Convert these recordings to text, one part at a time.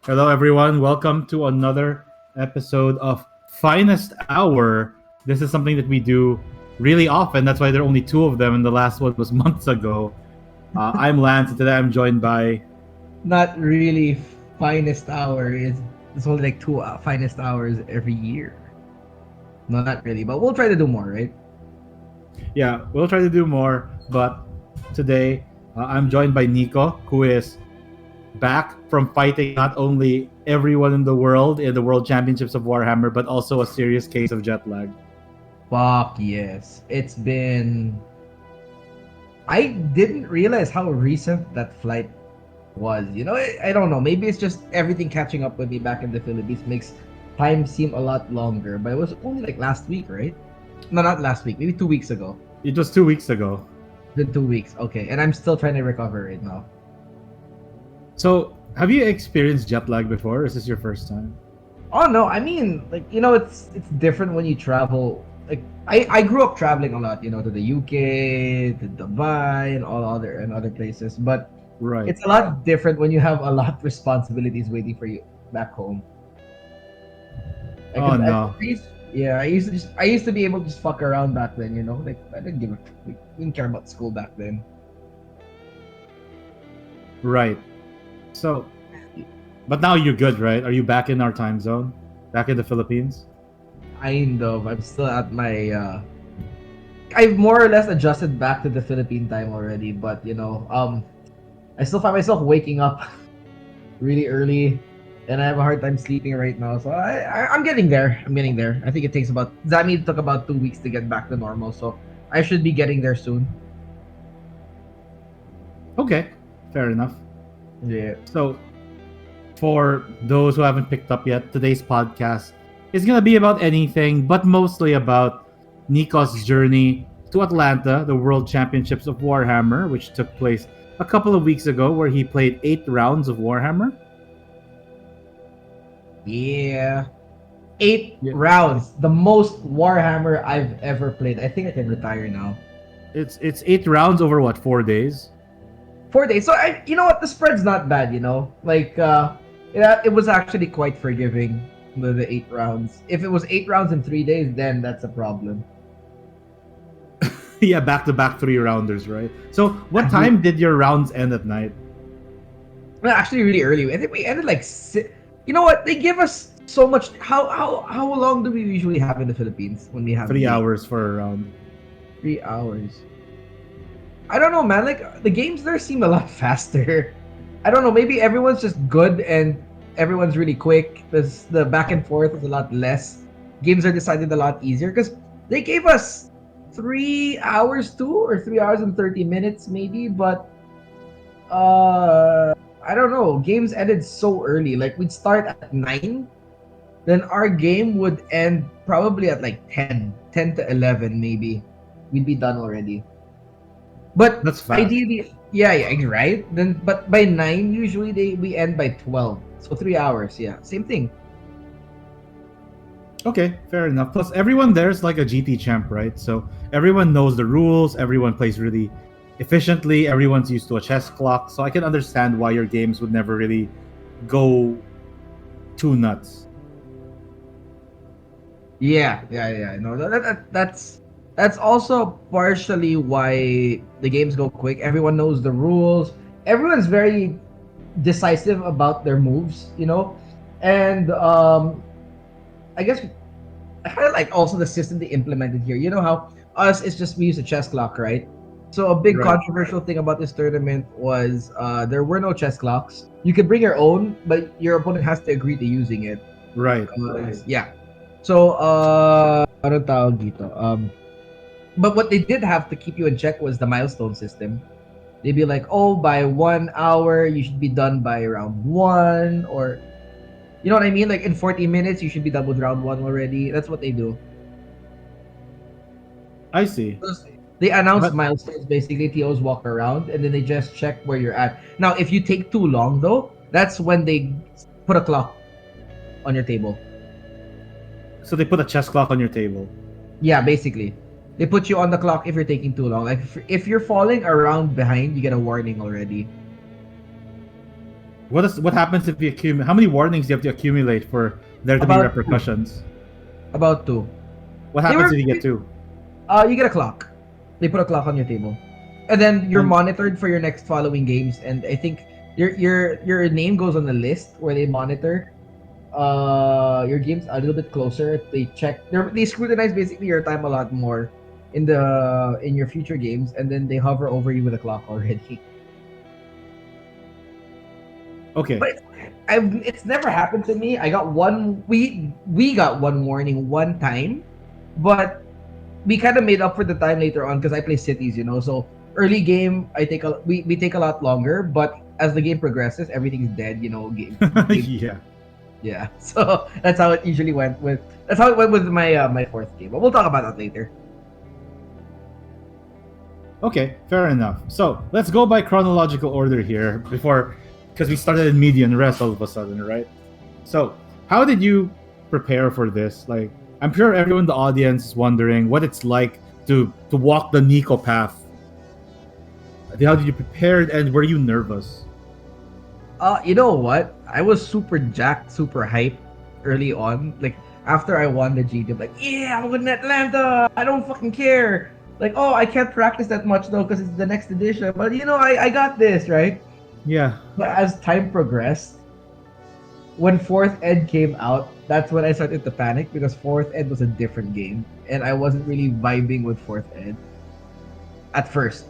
Hello, everyone. Welcome to another episode of Finest Hour. This is something that we do really often. That's why there are only two of them, and the last one was months ago. I'm Lance, and today I'm joined by. Not really finest hour. It's only like two finest hours every year. No, not really, but we'll try to do more, right? Yeah, we'll try to do more, but today I'm joined by Nico, who is back from fighting not only everyone in the world in the World Championships of Warhammer, but also a serious case of jet lag. Fuck yes. It's been. I didn't realize how recent that flight was. I don't know. Maybe it's just everything catching up with me back in the Philippines makes time seem a lot longer. But it was only like last week, right? No, not last week. Maybe 2 weeks ago. It was 2 weeks ago. It's been 2 weeks. Okay, and I'm still trying to recover right now. So, have you experienced jet lag before? Or is this your first time? Oh no, I mean, like it's different when you travel. Like I grew up traveling a lot, to the UK, to Dubai, and other places. But Right. it's a lot different when you have a lot of responsibilities waiting for you back home. Oh Because no. yeah, I used to be able to just fuck around back then. Like I didn't give a like, didn't care about school back then. Right. So, but now you're good, right? Are you back in our time zone? Back in the Philippines? Kind of. I'm still at my. I've more or less adjusted back to the Philippine time already, but I still find myself waking up really early, and I have a hard time sleeping right now. So I'm getting there. I'm getting there. I think it takes about. Zami took about 2 weeks to get back to normal, so I should be getting there soon. Okay. Fair enough. Yeah. So, for those who haven't picked up yet, today's podcast is going to be about anything, but mostly about Nico's journey to Atlanta, the World Championships of Warhammer, which took place a couple of weeks ago, where he played 8 rounds of Warhammer. Yeah. Eight Yeah. rounds, the most Warhammer I've ever played. I think I can retire now. It's 8 rounds over what, 4 days? 4 days. So you know what? The spread's not bad. Like yeah, it was actually quite forgiving. The 8 rounds. If it was 8 rounds in 3 days, then that's a problem. Yeah, back to back 3 rounders, right? So, what That bru- time did your rounds end at night? Well, actually, really early. I think we ended like. You know what? They give us so much. How long do we usually have in the Philippines when we have Three games? hours for a round. 3 hours. I don't know, man. Like the games there seem a lot faster. I don't know. Maybe everyone's just good and everyone's really quick. The back and forth is a lot less. Games are decided a lot easier because they gave us 3 hours too, or 3 hours and 30 minutes maybe. But I don't know. Games ended so early. Like we'd start at 9, then our game would end probably at like 10 to 11 maybe. We'd be done already. But That's fast. ideally, yeah, right. Then, but by 9, usually we end by 12, so 3 hours. Yeah, same thing. Okay, fair enough. Plus, everyone there's like a GT champ, right? So everyone knows the rules. Everyone plays really efficiently. Everyone's used to a chess clock. So I can understand why your games would never really go too nuts. Yeah. No, that's also partially why the games go quick. Everyone knows the rules. Everyone's very decisive about their moves. And I guess I kind of like also the system they implemented here. You know how us it's just we use a chess clock, right? So a big Right. controversial thing about this tournament was there were no chess clocks. You could bring your own, but your opponent has to agree to using it. Right. Yeah. So ano tawag dito? But what they did have to keep you in check was the milestone system. They'd be like, oh, by 1 hour you should be done by round one, or you know what I mean? Like in 40 minutes you should be done with round one already. That's what they do. I see. They announce But milestones basically. TOs walk around and then they just check where you're at. Now, if you take too long though, that's when they put a clock on your table. so they put a chess clock on your table. Yeah, basically. They put you on the clock if you're taking too long. Like if you're falling around behind, you get a warning already. What happens if you accumulate? How many warnings do you have to accumulate for there to be About repercussions? About two. What They happens were if you get two? you get a clock. They put a clock on your table, and then you're And- monitored for your next following games. And I think your name goes on the list where they monitor your games a little bit closer. They scrutinize basically your time a lot more in your future games, and then they hover over you with a clock already. Okay. But it's never happened to me. I got one. We got one warning one time, but we kind of made up for the time later on because I play cities, you know. So early game, we take a lot longer, but as the game progresses, everything's dead, you know. Yeah. Yeah. So that's how it usually went with. That's how it went with my fourth game. But we'll talk about that later. Okay, fair enough. So let's go by chronological order here because we started in median rest all of a sudden, right? So how did you prepare for this? Like, I'm sure everyone in the audience is wondering what it's like to walk the Nico path. How did you prepare, and were you nervous? You know what? I was super jacked, super hyped early on. Like after I won the GD, I'm like, yeah, I'm winning Atlanta. I don't fucking care. Like, oh, I can't practice that much though because it's the next edition. But you know, I got this, right? Yeah. But as time progressed, when fourth ed came out, that's when I started to panic because fourth ed was a different game, and I wasn't really vibing with fourth ed. At first,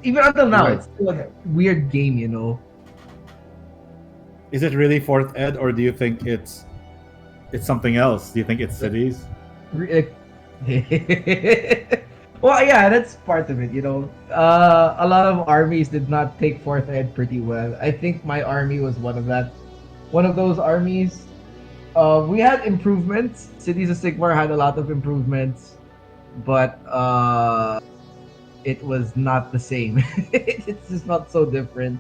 even until now, Right. it's still a weird game, you know. Is it really fourth ed, or do you think it's something else? Do you think it's cities? Re- Well, yeah, that's part of it, you know. A lot of armies did not take fourth ed pretty well. I think my army was one of those armies. We had improvements. Cities of Sigmar had a lot of improvements, but it was not the same. It's just not so different.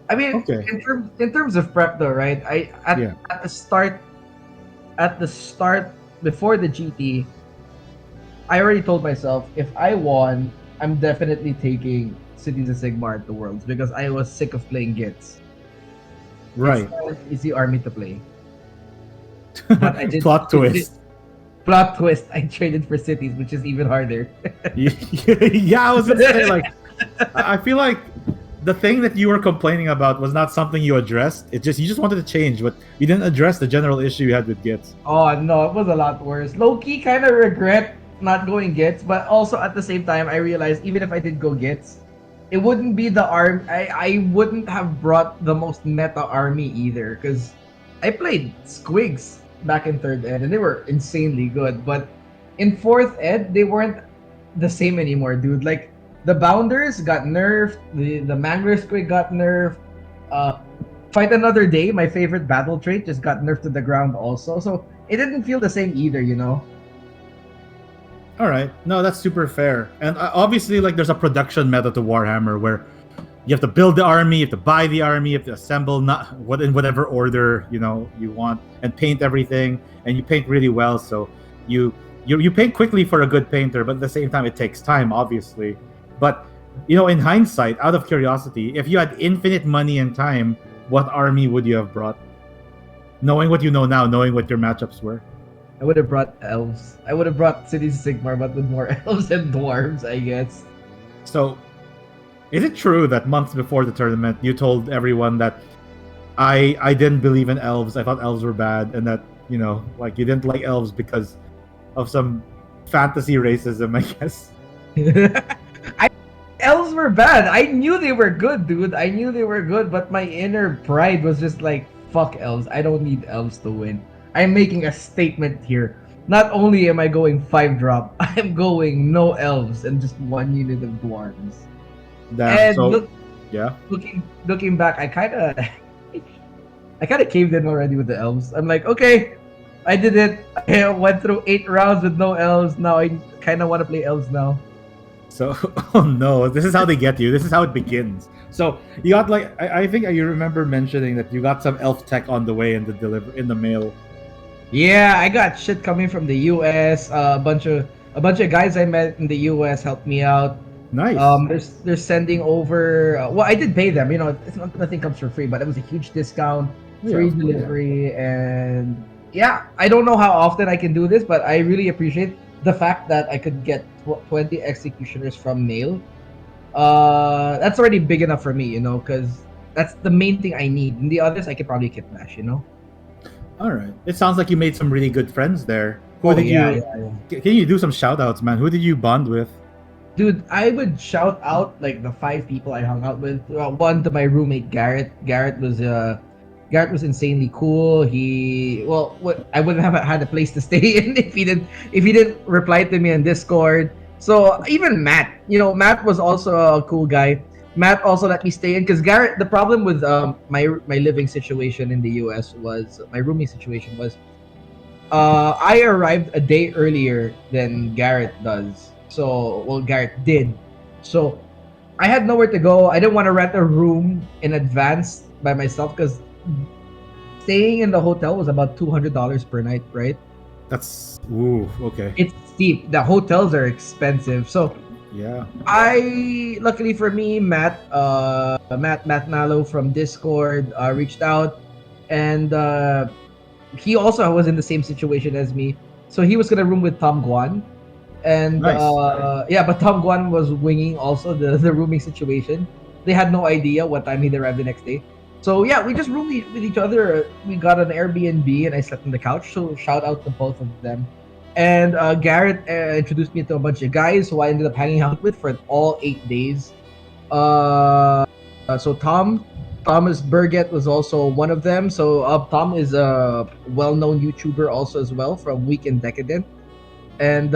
I mean, Okay. in terms of prep, though, right? Yeah. At the start before the GT, I already told myself if I won, I'm definitely taking Cities of Sigmar at the Worlds because I was sick of playing Gits. Right. It's not an easy army to play. But I did Plot twist. Plot twist. I traded for cities, which is even harder. Yeah, I was gonna say, like, I feel like the thing that you were complaining about was not something you addressed. You just wanted to change, but you didn't address the general issue you had with Gits. Oh no, it was a lot worse. Low key, kind of regret not going Gits, but also at the same time, I realized even if I did go Gits, it wouldn't be the arm. I wouldn't have brought the most meta army either, because I played Squigs back in third ed, and they were insanely good. But in fourth ed, they weren't the same anymore, dude. Like the Bounders got nerfed, the Mangler Squig got nerfed. Fight Another Day, my favorite battle trait, just got nerfed to the ground also. So it didn't feel the same either, you know. All right, no, that's super fair. And obviously, like, there's a production method to Warhammer where you have to build the army, you have to buy the army, you have to assemble in whatever order you want, and paint everything. And you paint really well, so you paint quickly for a good painter, but at the same time, it takes time, obviously. But in hindsight, out of curiosity, if you had infinite money and time, what army would you have brought? Knowing what you know now, knowing what your matchups were. I would have brought elves. I would have brought Cities of Sigmar, but with more elves and dwarves, I guess. So, is it true that months before the tournament, you told everyone that I didn't believe in elves, I thought elves were bad, and that, like, you didn't like elves because of some fantasy racism, I guess? Elves were bad. I knew they were good, dude. I knew they were good, but my inner pride was just like, fuck elves. I don't need elves to win. I'm making a statement here. Not only am I going 5-drop, I'm going no elves and just 1 unit of dwarves. Damn, And yeah. looking back, I kind of caved in already with the elves. I'm like, okay, I did it. I went through 8 rounds with no elves. Now I kind of want to play elves now. So, oh no, this is how they get you. This is how it begins. So you got, like, I think you remember mentioning that you got some elf tech on the way in the mail. Yeah, I got shit coming from the US. A bunch of guys I met in the US helped me out. Nice. They're sending over. Well, I did pay them. It's not, nothing comes for free, but it was a huge discount, Yeah, free of course. delivery, and yeah, I don't know how often I can do this, but I really appreciate the fact that I could get 20 executioners from mail. That's already big enough for me, because that's the main thing I need. And the others, I could probably kit bash. All right. It sounds like you made some really good friends there. Who Oh did yeah, you? yeah, yeah. Can you do some shout outs, man? Who did you bond with? Dude, I would shout out like the 5 people I hung out with. One to my roommate Garrett. Garrett was insanely cool. I wouldn't have had a place to stay in if he didn't reply to me on Discord. So even Matt, Matt was also a cool guy. Matt also let me stay in because Garrett. The problem with my living situation in the U.S. was my rooming situation was I arrived a day earlier than Garrett does. Garrett did. So I had nowhere to go. I didn't want to rent a room in advance by myself because staying in the hotel was about $200 per night, right? That's okay. It's steep. The hotels are expensive. So Yeah. luckily for me, Matt Mallow from Discord reached out, and he also was in the same situation as me. So he was gonna room with Tom Guan, and Nice. yeah, but Tom Guan was winging also the rooming situation. They had no idea what time he'd arrive the next day. So yeah, we just roomed with each other. We got an Airbnb, and I slept on the couch. So shout out to both of them. And Garrett introduced me to a bunch of guys who I ended up hanging out with for all 8 days. So Thomas Burgett was also one of them. So Tom is a well-known YouTuber also as well from Weekend Decadent, and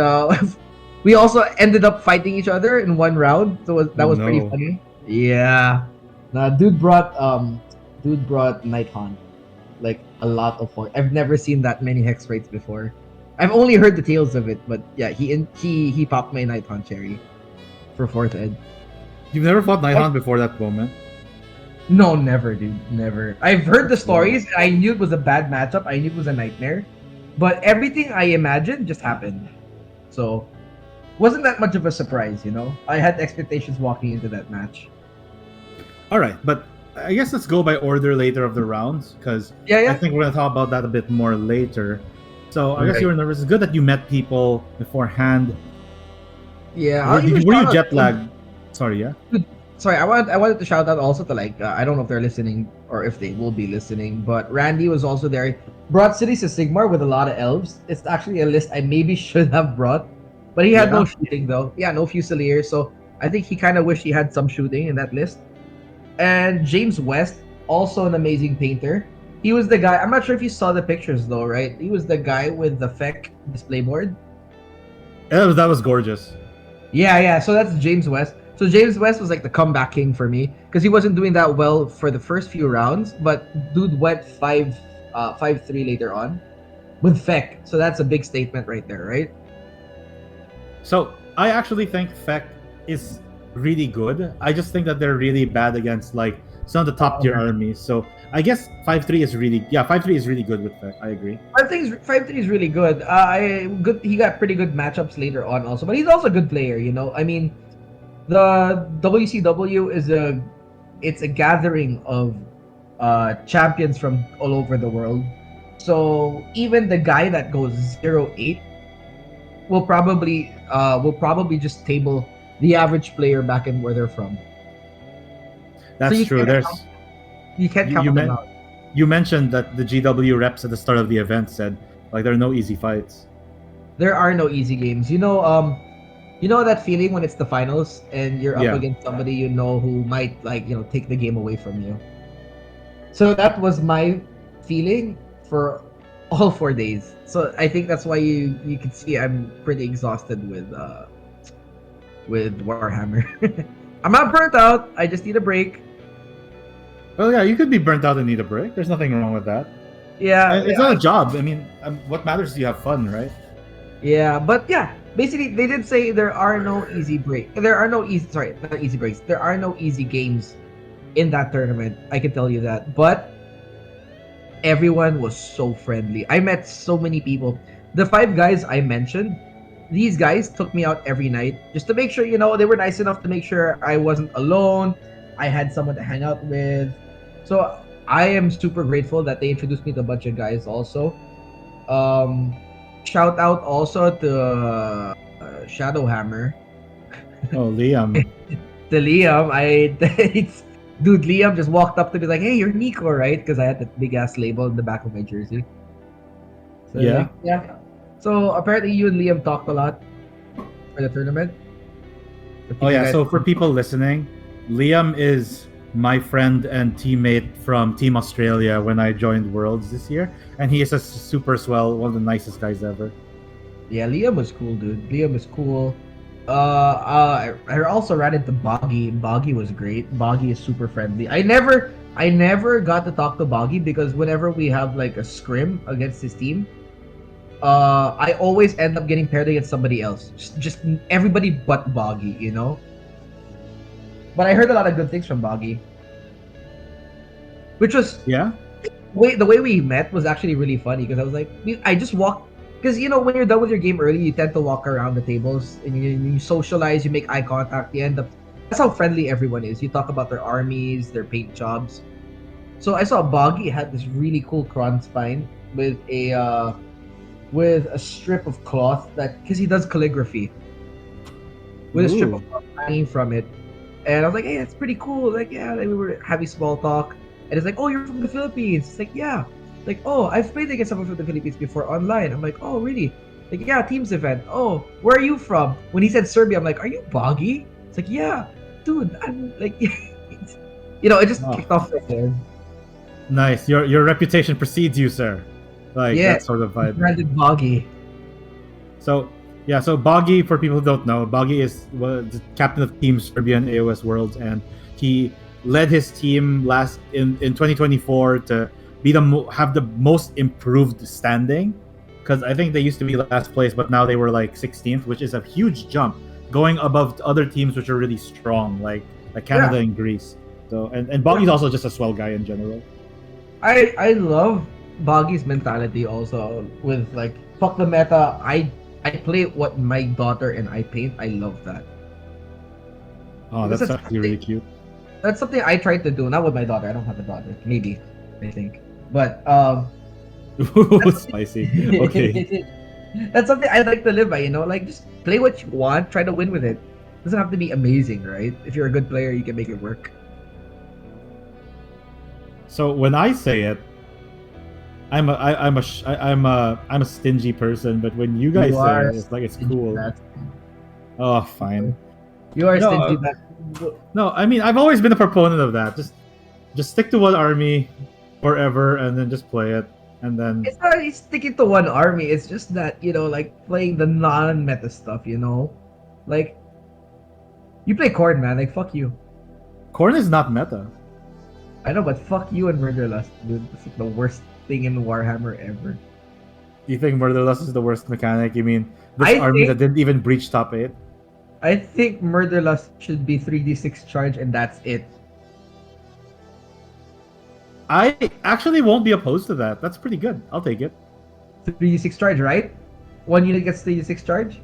we also ended up fighting each other in one round. So that was pretty No. funny. Yeah, dude brought Night Hunt, like a lot of fun. I've never seen that many hex rates before. I've only heard the tales of it, but yeah, he popped my Night Hunt cherry for fourth ed. You've never fought Nighthaunt before that moment? No, never, dude. Never. I've heard the stories. I knew it was a bad matchup. I knew it was a nightmare. But everything I imagined just happened. So, wasn't that much of a surprise. I had expectations walking into that match. All right, but I guess let's go by order later of the rounds because Yeah. I think we're gonna talk about that a bit more later. So I guess Right. you were nervous. It's good that you met people beforehand. Yeah. Were you shout out- jet lagged? Sorry, yeah. Sorry, I wanted to shout out also to I don't know if they're listening or if they will be listening, but Randy was also there. Brought Cities of Sigmar with a lot of elves. It's actually a list I maybe should have brought, but he had Yeah. no shooting though. Yeah, no Fusilier, so I think he kind of wished he had some shooting in that list. And James West, also an amazing painter. He was the guy. I'm not sure if you saw the pictures though, right? He was the guy with the FEC display board. That was gorgeous. Yeah. So that's James West. So James West was like the comeback king for me because he wasn't doing that well for the first few rounds, but dude went 5-3 later on with Feck. So that's a big statement right there, right? So I actually think Feck is really good. I just think that they're really bad against like some of the top tier armies. So I guess 5-3 is really 5-3 is really good with Feck. I agree. 5-3 is really good. He got pretty good matchups later on also, but he's also a good player. I mean, the WCW it's a gathering of champions from all over the world. So even the guy that goes 0-8 will probably just table the average player back in where they're from. That's you true. can't There's You can't count them out. you mentioned that the GW reps at the start of the event said like there are no easy fights. There are no easy games. You know that feeling when it's the finals and you're up Yeah. against somebody who might take the game away from you. So that was my feeling for all 4 days. So I think that's why you can see I'm pretty exhausted with Warhammer. I'm not burnt out. I just need a break. Well, yeah, you could be burnt out and need a break. There's nothing wrong with that. Yeah, It's not a job. I mean, what matters is you have fun, right? yeah, but yeah, basically they did say there are no easy break. There are no easy not easy breaks. There are no easy games in that tournament. I can tell you that. But everyone was so friendly. I met so many people. The 5 guys I mentioned, these guys took me out every night just to make sure, you know, they were nice enough to make sure I wasn't alone. I had someone to hang out with. So I am super grateful that they introduced me to a bunch of guys also. Um, Shout out also to Shadowhammer. Oh, Liam. To Liam, dude, Liam just walked up to me like, "Hey, you're Nico, right?" Because I had that big ass label in the back of my jersey. So Yeah. like, yeah. So apparently, you and Liam talked a lot for the tournament. Oh yeah. So for people listening, Liam is my friend and teammate from Team Australia when I joined Worlds this year, and he is a super swell, one of the nicest guys ever. Yeah, Liam was cool, dude. Liam was cool. I also ran into Boggy. Boggy was great. Boggy is super friendly. I never got to talk to Boggy because whenever we have like a scrim against his team, I always end up getting paired against somebody else. Just everybody but Boggy, you know. But I heard a lot of good things from Boggy, which was Yeah. the way we met was actually really funny because I was like, I just walked because you know when you're done with your game early, you tend to walk around the tables and you socialize, you make eye contact. You end up that's how friendly everyone is. You talk about their armies, their paint jobs. So I saw Boggy had this really cool cron spine with a strip of cloth that because he does calligraphy with a strip Ooh. of cloth hanging from it. And I was like, hey, that's pretty cool. Like, yeah, like, we were having small talk. And it's like, oh, you're from the Philippines. It's like, yeah. Like, oh, I've played against someone from the Philippines before online. I'm like, oh, really? Like, yeah, Teams event. Oh, where are you from? When he said Serbia, I'm like, are you Boggy? It's like, yeah, dude. I'm like, you know, it just kicked off right there. Nice. Your reputation precedes you, sir. Like that sort of vibe. Branded Boggy. So yeah, so Boggy, for people who don't know, Boggy is the captain of Team Serbia in AOS Worlds, and he led his team last in 2024 to be have the most improved standing, because I think they used to be last place, but now they were like 16th, which is a huge jump, going above other teams which are really strong, like Canada and Greece. So and Boggy's also just a swell guy in general. I love Boggy's mentality also with like fuck the meta. I play what my daughter and I paint. I love that. Oh, that's actually really cute. That's something I tried to do. Not with my daughter. I don't have a daughter. Maybe, I think. But spicy. Okay. That's something I like to live by. You know, like just play what you want. Try to win with it. Doesn't have to be amazing, right? If you're a good player, you can make it work. So when I say it, I'm a stingy person, but when you guys say it, it's like it's cool. Oh, fine. You are stingy. No, I mean I've always been a proponent of that. Just stick to one army forever, and then just play it, and then. It's not sticking to one army. It's just that you know, like playing the non-meta stuff. You know, like you play Corn, man. Like fuck you. Corn is not meta. I know, but fuck you and Murderlust, dude. It's like the worst thing in Warhammer ever. You think Murderlust is the worst mechanic? You mean this army that didn't even breach top 8? I think Murderlust should be 3d6 charge and that's it. I actually won't be opposed to that. That's pretty good. I'll take it. 3d6 charge, right? One unit gets 3d6 charge?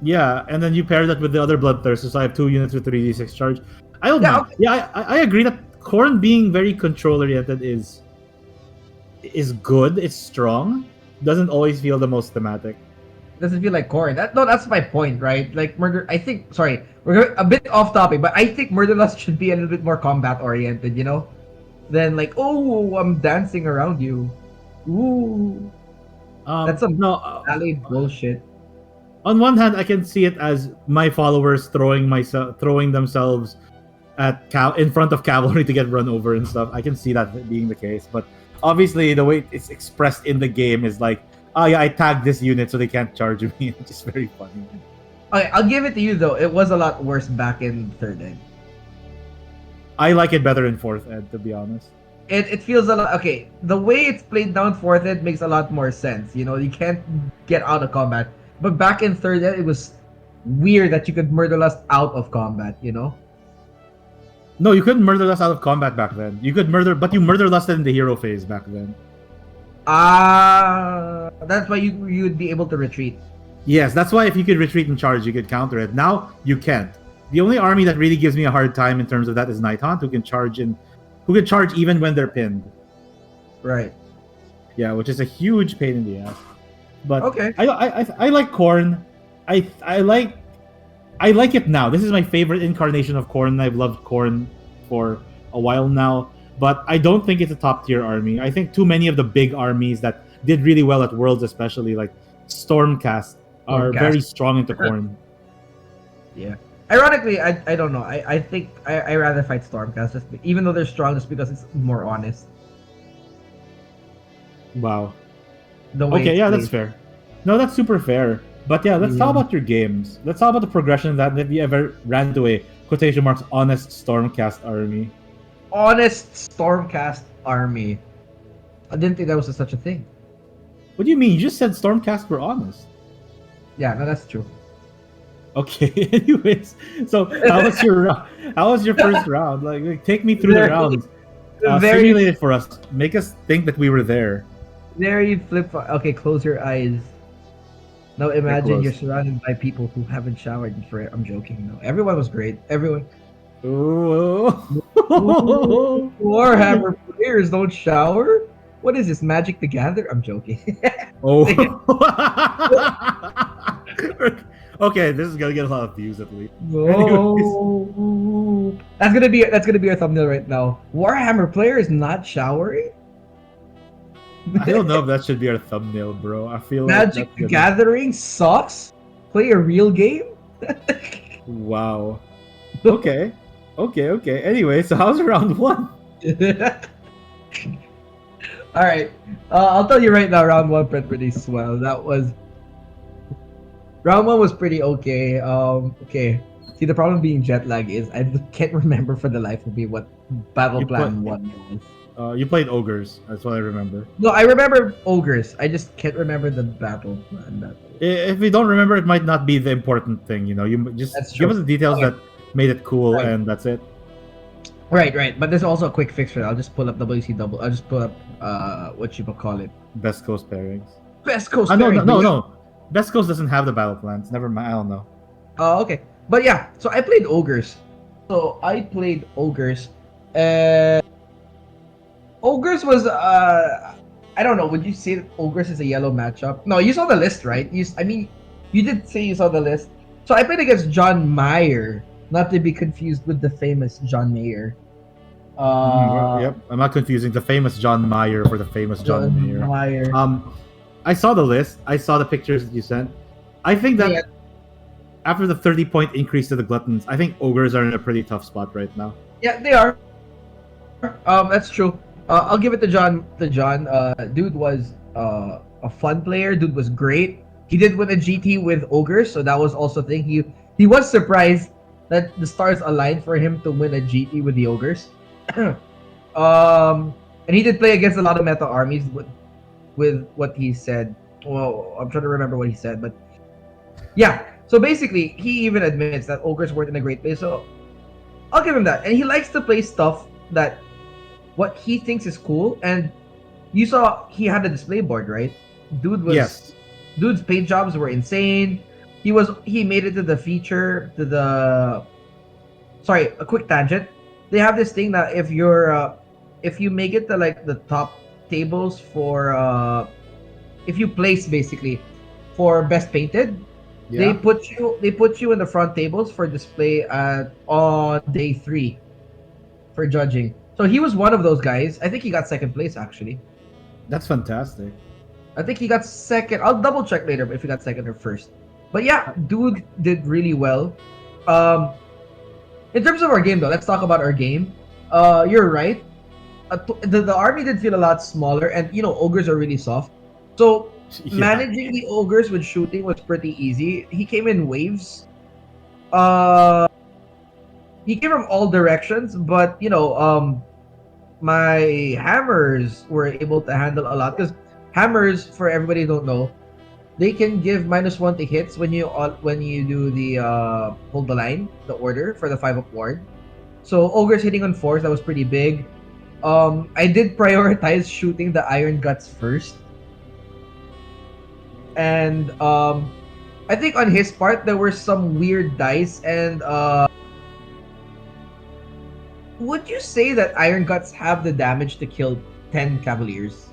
Yeah, and then you pair that with the other Bloodthirsters, so I have 2 units with 3d6 charge. I don't know. Okay. Yeah, I agree that Khorne being very control-oriented is good. It's strong. Doesn't always feel the most thematic. Doesn't feel like Khorne. That's my point, right? Like we're a bit off topic, but I think Murderlust should be a little bit more combat-oriented, you know? Than like, oh, I'm dancing around you. Ooh. That's some valid bullshit. On one hand, I can see it as my followers throwing themselves in front of cavalry to get run over and stuff. I can see that being the case, but obviously the way it's expressed in the game is like, oh yeah, I tagged this unit so they can't charge me. It's just very funny. Okay, I'll give it to you though. It was a lot worse back in 3rd Ed. I like it better in 4th Ed, to be honest. It feels a lot. Okay, the way it's played down 4th Ed makes a lot more sense. You know, you can't get out of combat. But back in 3rd Ed, it was weird that you could Murderlust out of combat. You know. No, you couldn't Murderlust out of combat back then. You could but you Murderlusted in the hero phase back then. That's why you would be able to retreat. Yes, that's why if you could retreat and charge, you could counter it. Now you can't. The only army that really gives me a hard time in terms of that is Night Hunt, who can charge even when they're pinned. Right. Yeah, which is a huge pain in the ass. But Okay. I like Corn. I like it now. This is my favorite incarnation of Corn. I've loved Corn for a while now, but I don't think it's a top tier army. I think too many of the big armies that did really well at Worlds, especially like Stormcast, are Stormcast. very strong into Corn. Yeah. Ironically, I don't know. I think I rather fight Stormcast, even though they're strong, just because it's more honest. Wow. The way Okay, it's yeah, that's played. fair. No, that's super fair. But yeah, let's talk about your games. Let's talk about the progression that if you ever ran to a quotation marks honest Stormcast army. Honest Stormcast army. I didn't think that was such a thing. What do you mean? You just said Stormcast were honest. Yeah, no, that's true. Okay. Anyways, so how was your first round? Like take me through the rounds. Simulate it for us. Make us think that we were there. Very Okay, close your eyes. Now imagine close. you're surrounded by people who haven't showered for it. I'm joking. No, everyone was great. Everyone. Ooh. Warhammer players don't shower. What is this, Magic the Gather? I'm joking. Oh. Okay, this is gonna get a lot of views at least. No. That's gonna be our thumbnail right now. Warhammer players not showering. I don't know if that should be our thumbnail, bro. I feel Magic like the Gathering sucks. Play a real game. Wow. Okay. Anyway, so how's round one? All right, I'll tell you right now. Round one went pretty swell. Round one was pretty okay. Okay. See, the problem being jet lag is I can't remember for the life of me what battle You plan put- one was. You played ogres. That's what I remember. No, I remember ogres. I just can't remember the battle plan. If you don't remember, it might not be the important thing. You know, you just That's give true. us the details Okay. that made it cool, Right. and that's it. Right. But there's also a quick fix for it. I'll just pull up WC double. I'll just pull up what you call it. Best Coast pairings. Best Coast. No. pairing. Best Coast doesn't have the battle plans. Never mind. I don't know. Oh, okay. But yeah, so I played ogres. Ogres was I don't know. Would you say that ogres is a yellow matchup? No, you saw the list, right? You did say you saw the list. So I played against John Mayer, not to be confused with the famous John Mayer. Yep. I'm not confusing the famous John Mayer for the famous John Mayer. Mayer. I saw the list. I saw the pictures that you sent. I think that Yeah. after the 30-point increase to the Gluttons, I think ogres are in a pretty tough spot right now. Yeah, they are. That's true. I'll give it to John. Dude was a fun player. Dude was great. He did win a GT with ogres, so that was also a thing. He was surprised that the stars aligned for him to win a GT with the ogres. And he did play against a lot of meta armies with what he said. Well, I'm trying to remember what he said, but yeah. So basically, he even admits that ogres weren't in a great place. So I'll give him that. And he likes to play stuff that what he thinks is cool. And you saw he had a display board, right? Yes. Dude's paint jobs were insane. He made it to the feature to the. Sorry, a quick tangent. They have this thing that if you make it to like the top tables for if you place basically for best painted, Yeah. they put you in the front tables for display on day 3 for judging. So he was one of those guys. I think he got second place actually. That's fantastic. I think he got second. I'll double check later if he got second or first. But yeah, dude did really well. In terms of our game though, let's talk about our game. You're right. The army did feel a lot smaller, and ogres are really soft. So Yeah. managing the ogres with shooting was pretty easy. He came in waves. He came from all directions, but my hammers were able to handle a lot because hammers, for everybody who don't know, they can give -1 to hits when you do the hold the line, the order for the 5-up ward. So ogres hitting on 4s, that was pretty big. I did prioritize shooting the iron guts first, and I think on his part there were some weird dice, and would you say that Iron Guts have the damage to kill 10 Cavaliers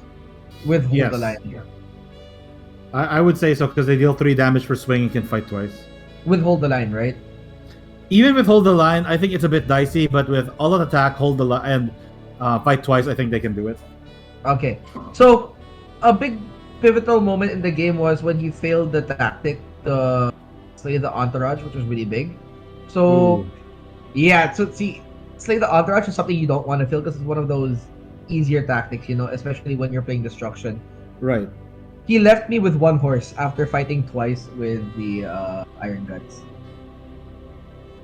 with Hold the Yes. Line? Yeah. I would say so because they deal 3 damage per swing and can fight twice. With Hold the Line, right? Even with hold the line, I think it's a bit dicey, but with all out attack, hold the line, and fight twice, I think they can do it. Okay. So, a big pivotal moment in the game was when he failed the tactic to slay the entourage, which was really big. So, Ooh. yeah, so see, slay the entourage is something you don't want to fail because it's one of those easier tactics, especially when you're playing destruction. Right. He left me with 1 horse after fighting twice with the Iron Guts.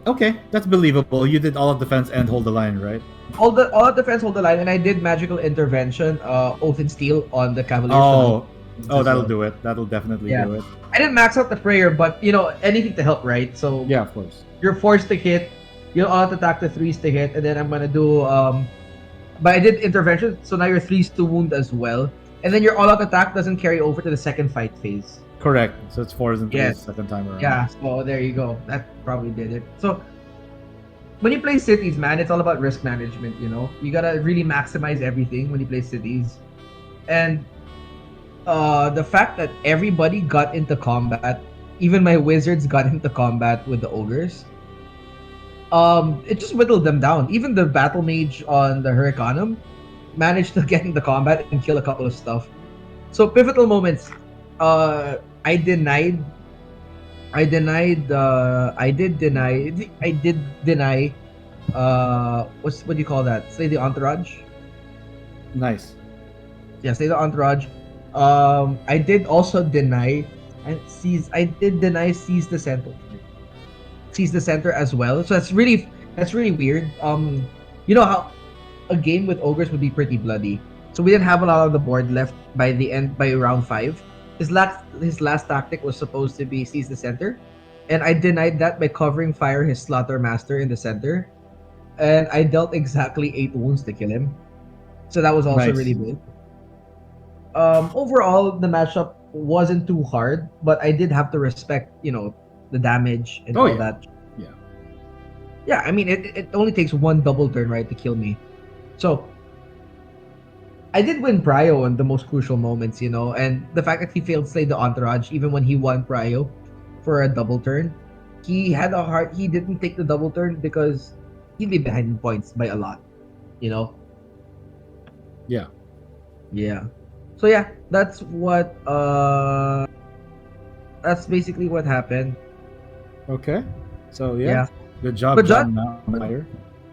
Okay, that's believable. You did all of defense and hold the line, right? All defense hold the line, and I did magical intervention, Oath and Steel on the Cavaliers. Oh, that'll do it. That'll definitely do it. I didn't max out the prayer, but anything to help, right? So Yeah, of course. you're forced to hit. You'll auto attack the 3s to hit, and then I'm gonna do but I did intervention, so now your 3s to wound as well, and then your all out attack doesn't carry over to the second fight phase. Correct. So it's 4s and 3s Yes. second time around. Yeah, so there you go. That probably did it. So when you play cities, man, it's all about risk management. You gotta really maximize everything when you play cities, and the fact that everybody got into combat, even my wizards got into combat with the ogres, it just whittled them down. Even the battle mage on the Hurricanum managed to get into combat and kill a couple of stuff. So pivotal moments. I did deny what do you call that? Say the entourage. Nice. Yeah, say the entourage. I did also deny and seize. I did deny seize the center. Seize the center as well. So that's really weird. You know how a game with ogres would be pretty bloody. So we didn't have a lot of the board left by round 5. His last tactic was supposed to be seize the center, and I denied that by covering fire his Slaughter Master in the center, and I dealt exactly 8 wounds to kill him. So that was also Nice. really big. Overall, the matchup wasn't too hard, but I did have to respect, the damage and all yeah. that. Yeah. Yeah, I mean, it only takes 1 double turn, right, to kill me. So, I did win Prio in the most crucial moments, and the fact that he failed Slay the Entourage, even when he won Prio for a double turn, he didn't take the double turn because he'd be behind in points by a lot, Yeah. Yeah. So yeah, that's basically what happened. Okay. So Yeah. good job, But John Meyer.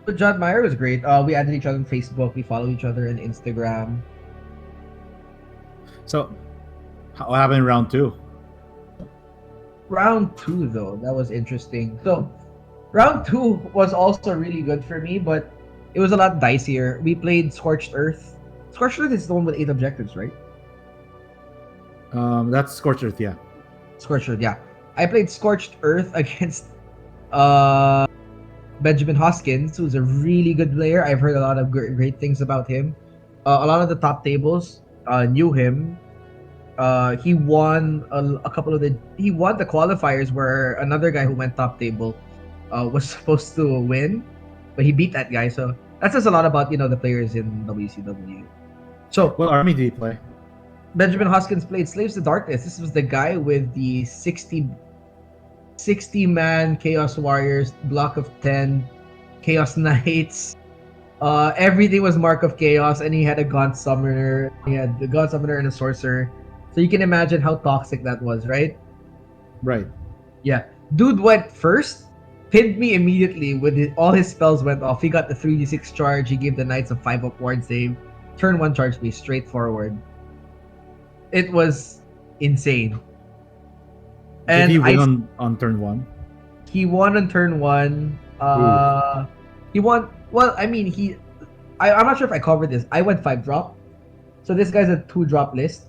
But John Meyer was great. We added each other on Facebook. We follow each other on Instagram. So, what happened in round 2? Round 2, though, that was interesting. So, round 2 was also really good for me, but it was a lot dicier. We played Scorched Earth. Scorched Earth is the one with 8 objectives, right? That's Scorched Earth, yeah. Scorched Earth, yeah. I played Scorched Earth against Benjamin Hoskins, who's a really good player. I've heard a lot of great things about him. A lot of the top tables knew him. He won a couple of he won the qualifiers where another guy who went top table was supposed to win, but he beat that guy. So that says a lot about the players in WCW. So What army did he play? Benjamin Hoskins played Slaves to Darkness. This was the guy with the 60-man Chaos Warriors, block of 10, Chaos Knights. Everything was Mark of Chaos, and he had a Gaunt Summoner. He had the Gaunt Summoner and a Sorcerer. So you can imagine how toxic that was, right? Right. Yeah. Dude went first, pinned me immediately with all his spells went off. He got the 3d6 charge. He gave the Knights a 5-up ward save. Turn 1 charged me straightforward. It was insane. Did he win on turn 1? He won on turn 1. He won. Well, I mean, I'm not sure if I covered this. I went 5-drop. So this guy's a 2-drop list.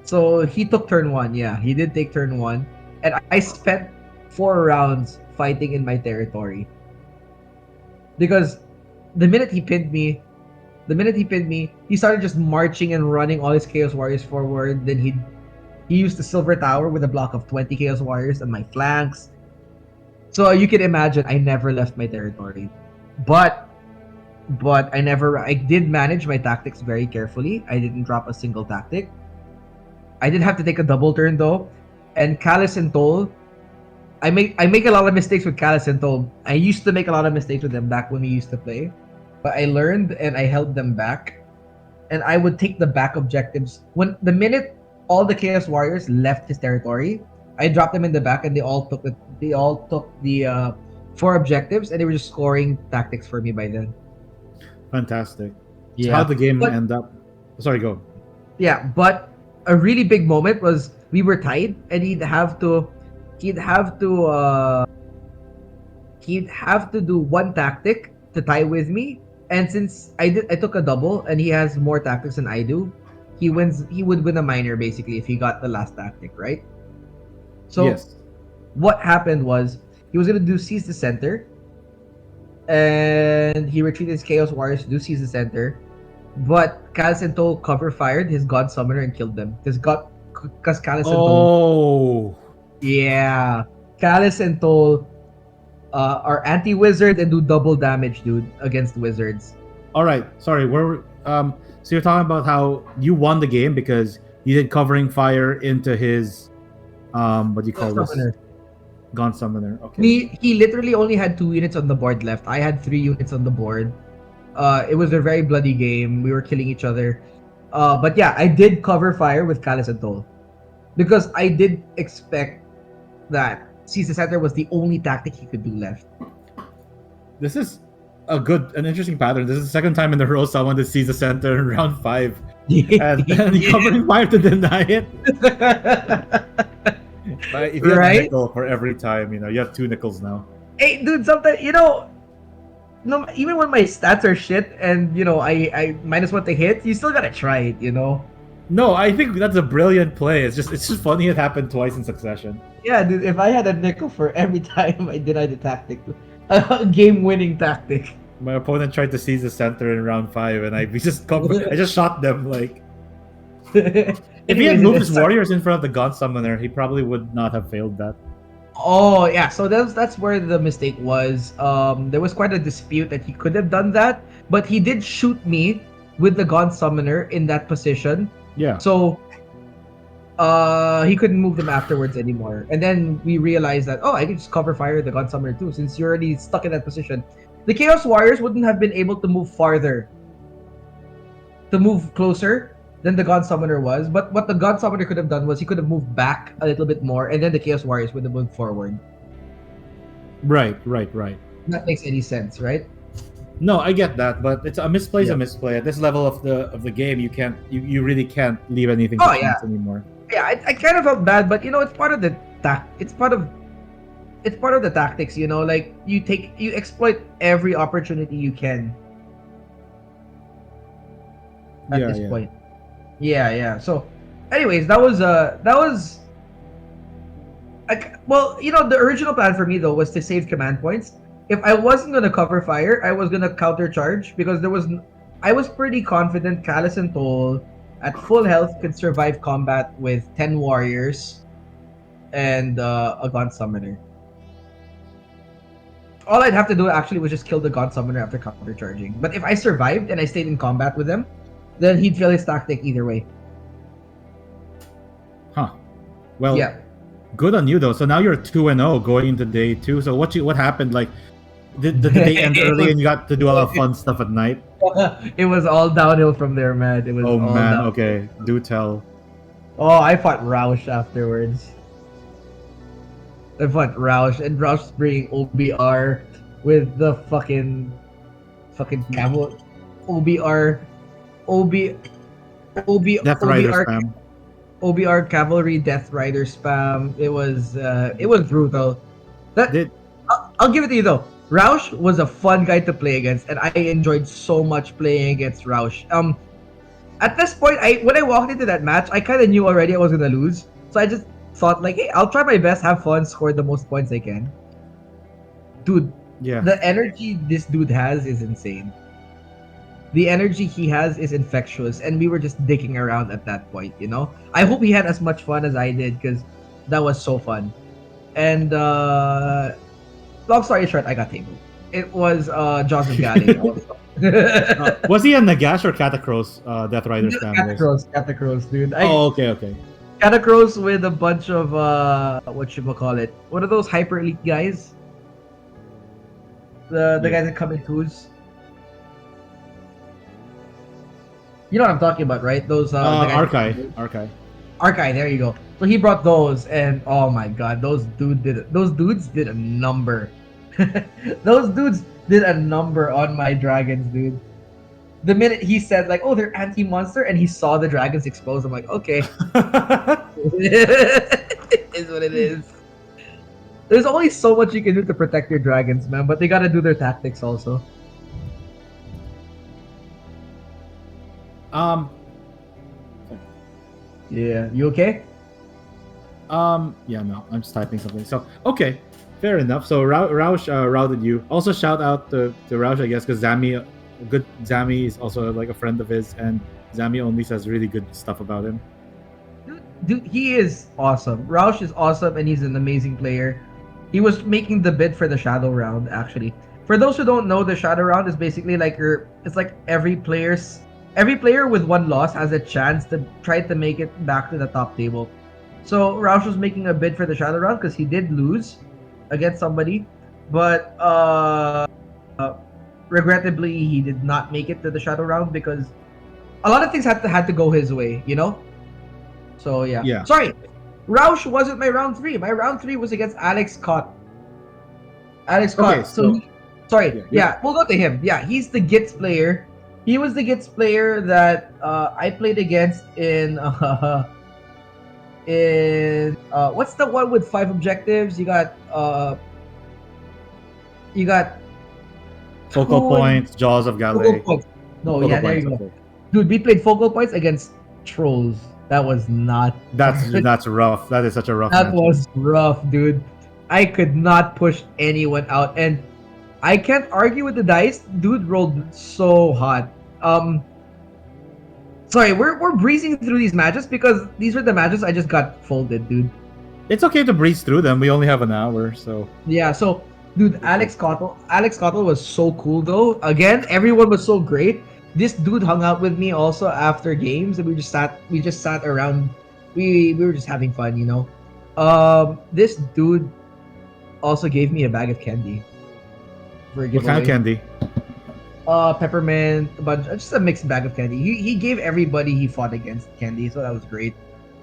So he took turn 1. Yeah, he did take turn 1. And I spent 4 rounds fighting in my territory. Because the minute he pinned me, he started just marching and running all his Chaos Warriors forward. Then He used the Silver Tower with a block of 20 Chaos Warriors on my flanks. So you can imagine I never left my territory. But I did manage my tactics very carefully. I didn't drop a single tactic. I did have to take a double turn though. And Callus and Toll, I make a lot of mistakes with Callus and Toll. I used to make a lot of mistakes with them back when we used to play. But I learned and I held them back. And I would take the back objectives. When the minute all the Chaos Warriors left his territory, I dropped them in the back and they all took the 4 objectives and they were just scoring tactics for me by then. Fantastic. So Yeah. how'd the game But- end up? Sorry, go. Yeah, but a really big moment was we were tied and he'd have to do one tactic to tie with me. And since I took a double and he has more tactics than I do, he would win a minor basically if he got the last tactic, right? So Yes. what happened was he was gonna do seize the center, and he retreated his Chaos Warriors to do seize the center, but Callus and Toll cover fired his God Summoner and killed them. Because Callus and Toll, Oh. yeah, Callus and Toll are anti-wizard and do double damage, dude, against wizards. All right. Sorry. So you're talking about how you won the game because you did covering fire into his what do you call this? Summoner. Gaunt Summoner. Okay. He literally only had 2 units on the board left. I had 3 units on the board. It was a very bloody game. We were killing each other. But yeah, I did cover fire with Callus and Toll. Because I did expect that Seize the Center was the only tactic he could do left. This is an interesting pattern. This is the second time in a row someone that sees the center in round 5 and covering fire to deny it. But if you have a Right? nickel for every time, you have 2 nickels now. Hey, dude, sometimes, no, even when my stats are shit and, I -1 to hit, you still gotta try it, No, I think that's a brilliant play. It's just funny it happened twice in succession. Yeah, dude, if I had a nickel for every time I denied the tactic, a game-winning tactic. My opponent tried to seize the center in round 5, and I just shot them like. If he had moved his warriors in front of the God Summoner, he probably would not have failed that. Oh yeah, so that's where the mistake was. There was quite a dispute that he could have done that, but he did shoot me with the God Summoner in that position. Yeah. So he couldn't move them afterwards anymore. And then we realized that I can just cover fire the God Summoner too, since you're already stuck in that position. The Chaos Warriors wouldn't have been able to move farther, to move closer than the God Summoner was. But what the God Summoner could have done was he could have moved back a little bit more, and then the Chaos Warriors would have moved forward. Right. That makes any sense, right? No, I get that, but it's a misplay. Yeah. A misplay at this level of the game. You really can't leave anything to chance anymore. Yeah, I kind of felt bad, but it's part of the it's part of the tactics, like you exploit every opportunity you can at this point. Yeah. So anyways, that was the original plan for me though was to save command points. If I wasn't gonna cover fire, I was gonna counter charge because I was pretty confident Callus and Toll at full health could survive combat with 10 warriors and a God Summoner. All I'd have to do actually was just kill the God Summoner after counter charging. But if I survived and I stayed in combat with him, then he'd fail his tactic either way. Huh. Well, Yeah. good on you though. So now you're 2-0 going into day 2. So what happened? Like, did the day end early and you got to do a lot of fun stuff at night? It was all downhill from there, man. It was Oh all man, down- okay. Do tell. Oh, I fought Roush afterwards. I fought Roush, and Roush bringing OBR with the fucking camel OBR Death Rider OBR spam. OBR cavalry Death Rider spam. It was brutal. I'll give it to you though. Roush was a fun guy to play against, and I enjoyed so much playing against Roush. At this point, when I walked into that match, I kind of knew already I was gonna lose, so I just thought like, hey, I'll try my best, have fun, score the most points I can. Dude, Yeah. the energy this dude has is insane. the energy he has is infectious, and we were just dicking around at that point. I hope he had as much fun as I did because that was so fun. And long story short, I got tabled. It was Jaws of Galley also. Was he a Nagash or Catacross Death Rider scrambles? Catacross, dude. Oh, okay. Catacross with a bunch of what are those hyper elite guys? The guys that come in twos. You know what I'm talking about, right? Those Archive. Archive, there you go. So he brought those, and oh my god, those dudes did a number. Those dudes did a number on my dragons, dude. The minute he said like, "Oh, they're anti-monster," and he saw the dragons exposed, I'm like, okay, is what it is. There's only so much you can do to protect your dragons, man, but they gotta do their tactics also. Yeah, you okay? Yeah, no, I'm just typing something. So, okay, fair enough. So, Roush routed you. Also, shout out to Roush, I guess, because Zami is also like a friend of his, and Zami only says really good stuff about him. Dude, he is awesome. Roush is awesome, and he's an amazing player. He was making the bid for the Shadow Round, actually. For those who don't know, the Shadow Round is basically like it's like every player with one loss has a chance to try to make it back to the top table. So Roush was making a bid for the Shadow Round because he did lose against somebody, but regrettably he did not make it to the Shadow Round because a lot of things had to go his way, So yeah. Sorry, Roush wasn't my round 3. My round 3 was against Alex Cott. Okay, We'll go to him. Yeah, he's the Gits player. He was the Gits player that I played against in what's the one with 5 objectives? You got Focal Points, Jaws of Galley. No, focal there you go. Okay. Dude, we played Focal Points against Trolls. That was not. That's rough. That is such a rough. That was rough, dude. I could not push anyone out, and I can't argue with the dice. Dude rolled so hot. Sorry, we're breezing through these matches because these are the matches I just got folded, dude. It's okay to breeze through them. We only have an hour, so. Yeah, so dude, Alex Cottle was so cool though. Again, everyone was so great. This dude hung out with me also after games, and we just sat around. We were just having fun, This dude also gave me a bag of candy for a giveaway. What kind of candy? Peppermint, just a mixed bag of candy. He gave everybody he fought against candy, so that was great.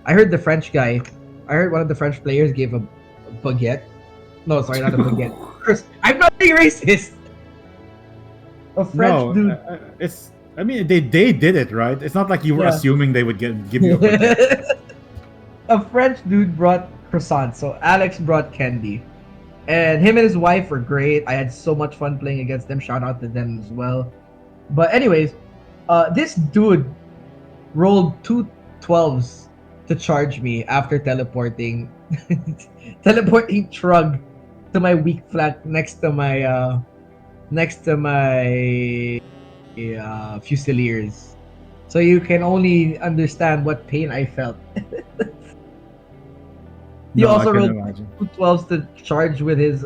I heard one of the French players gave a baguette. No, sorry, not a baguette. Chris, I'm not being racist. A French dude. They did it, right? It's not like you were assuming they would give you a baguette. A French dude brought croissants, so Alex brought candy. And him and his wife were great. I had so much fun playing against them. Shout out to them as well. But anyways, this dude rolled 2 12s to charge me after teleporting Trug to my weak flank next to my Fusiliers. So you can only understand what pain I felt. He also rolled 2 12s to charge with his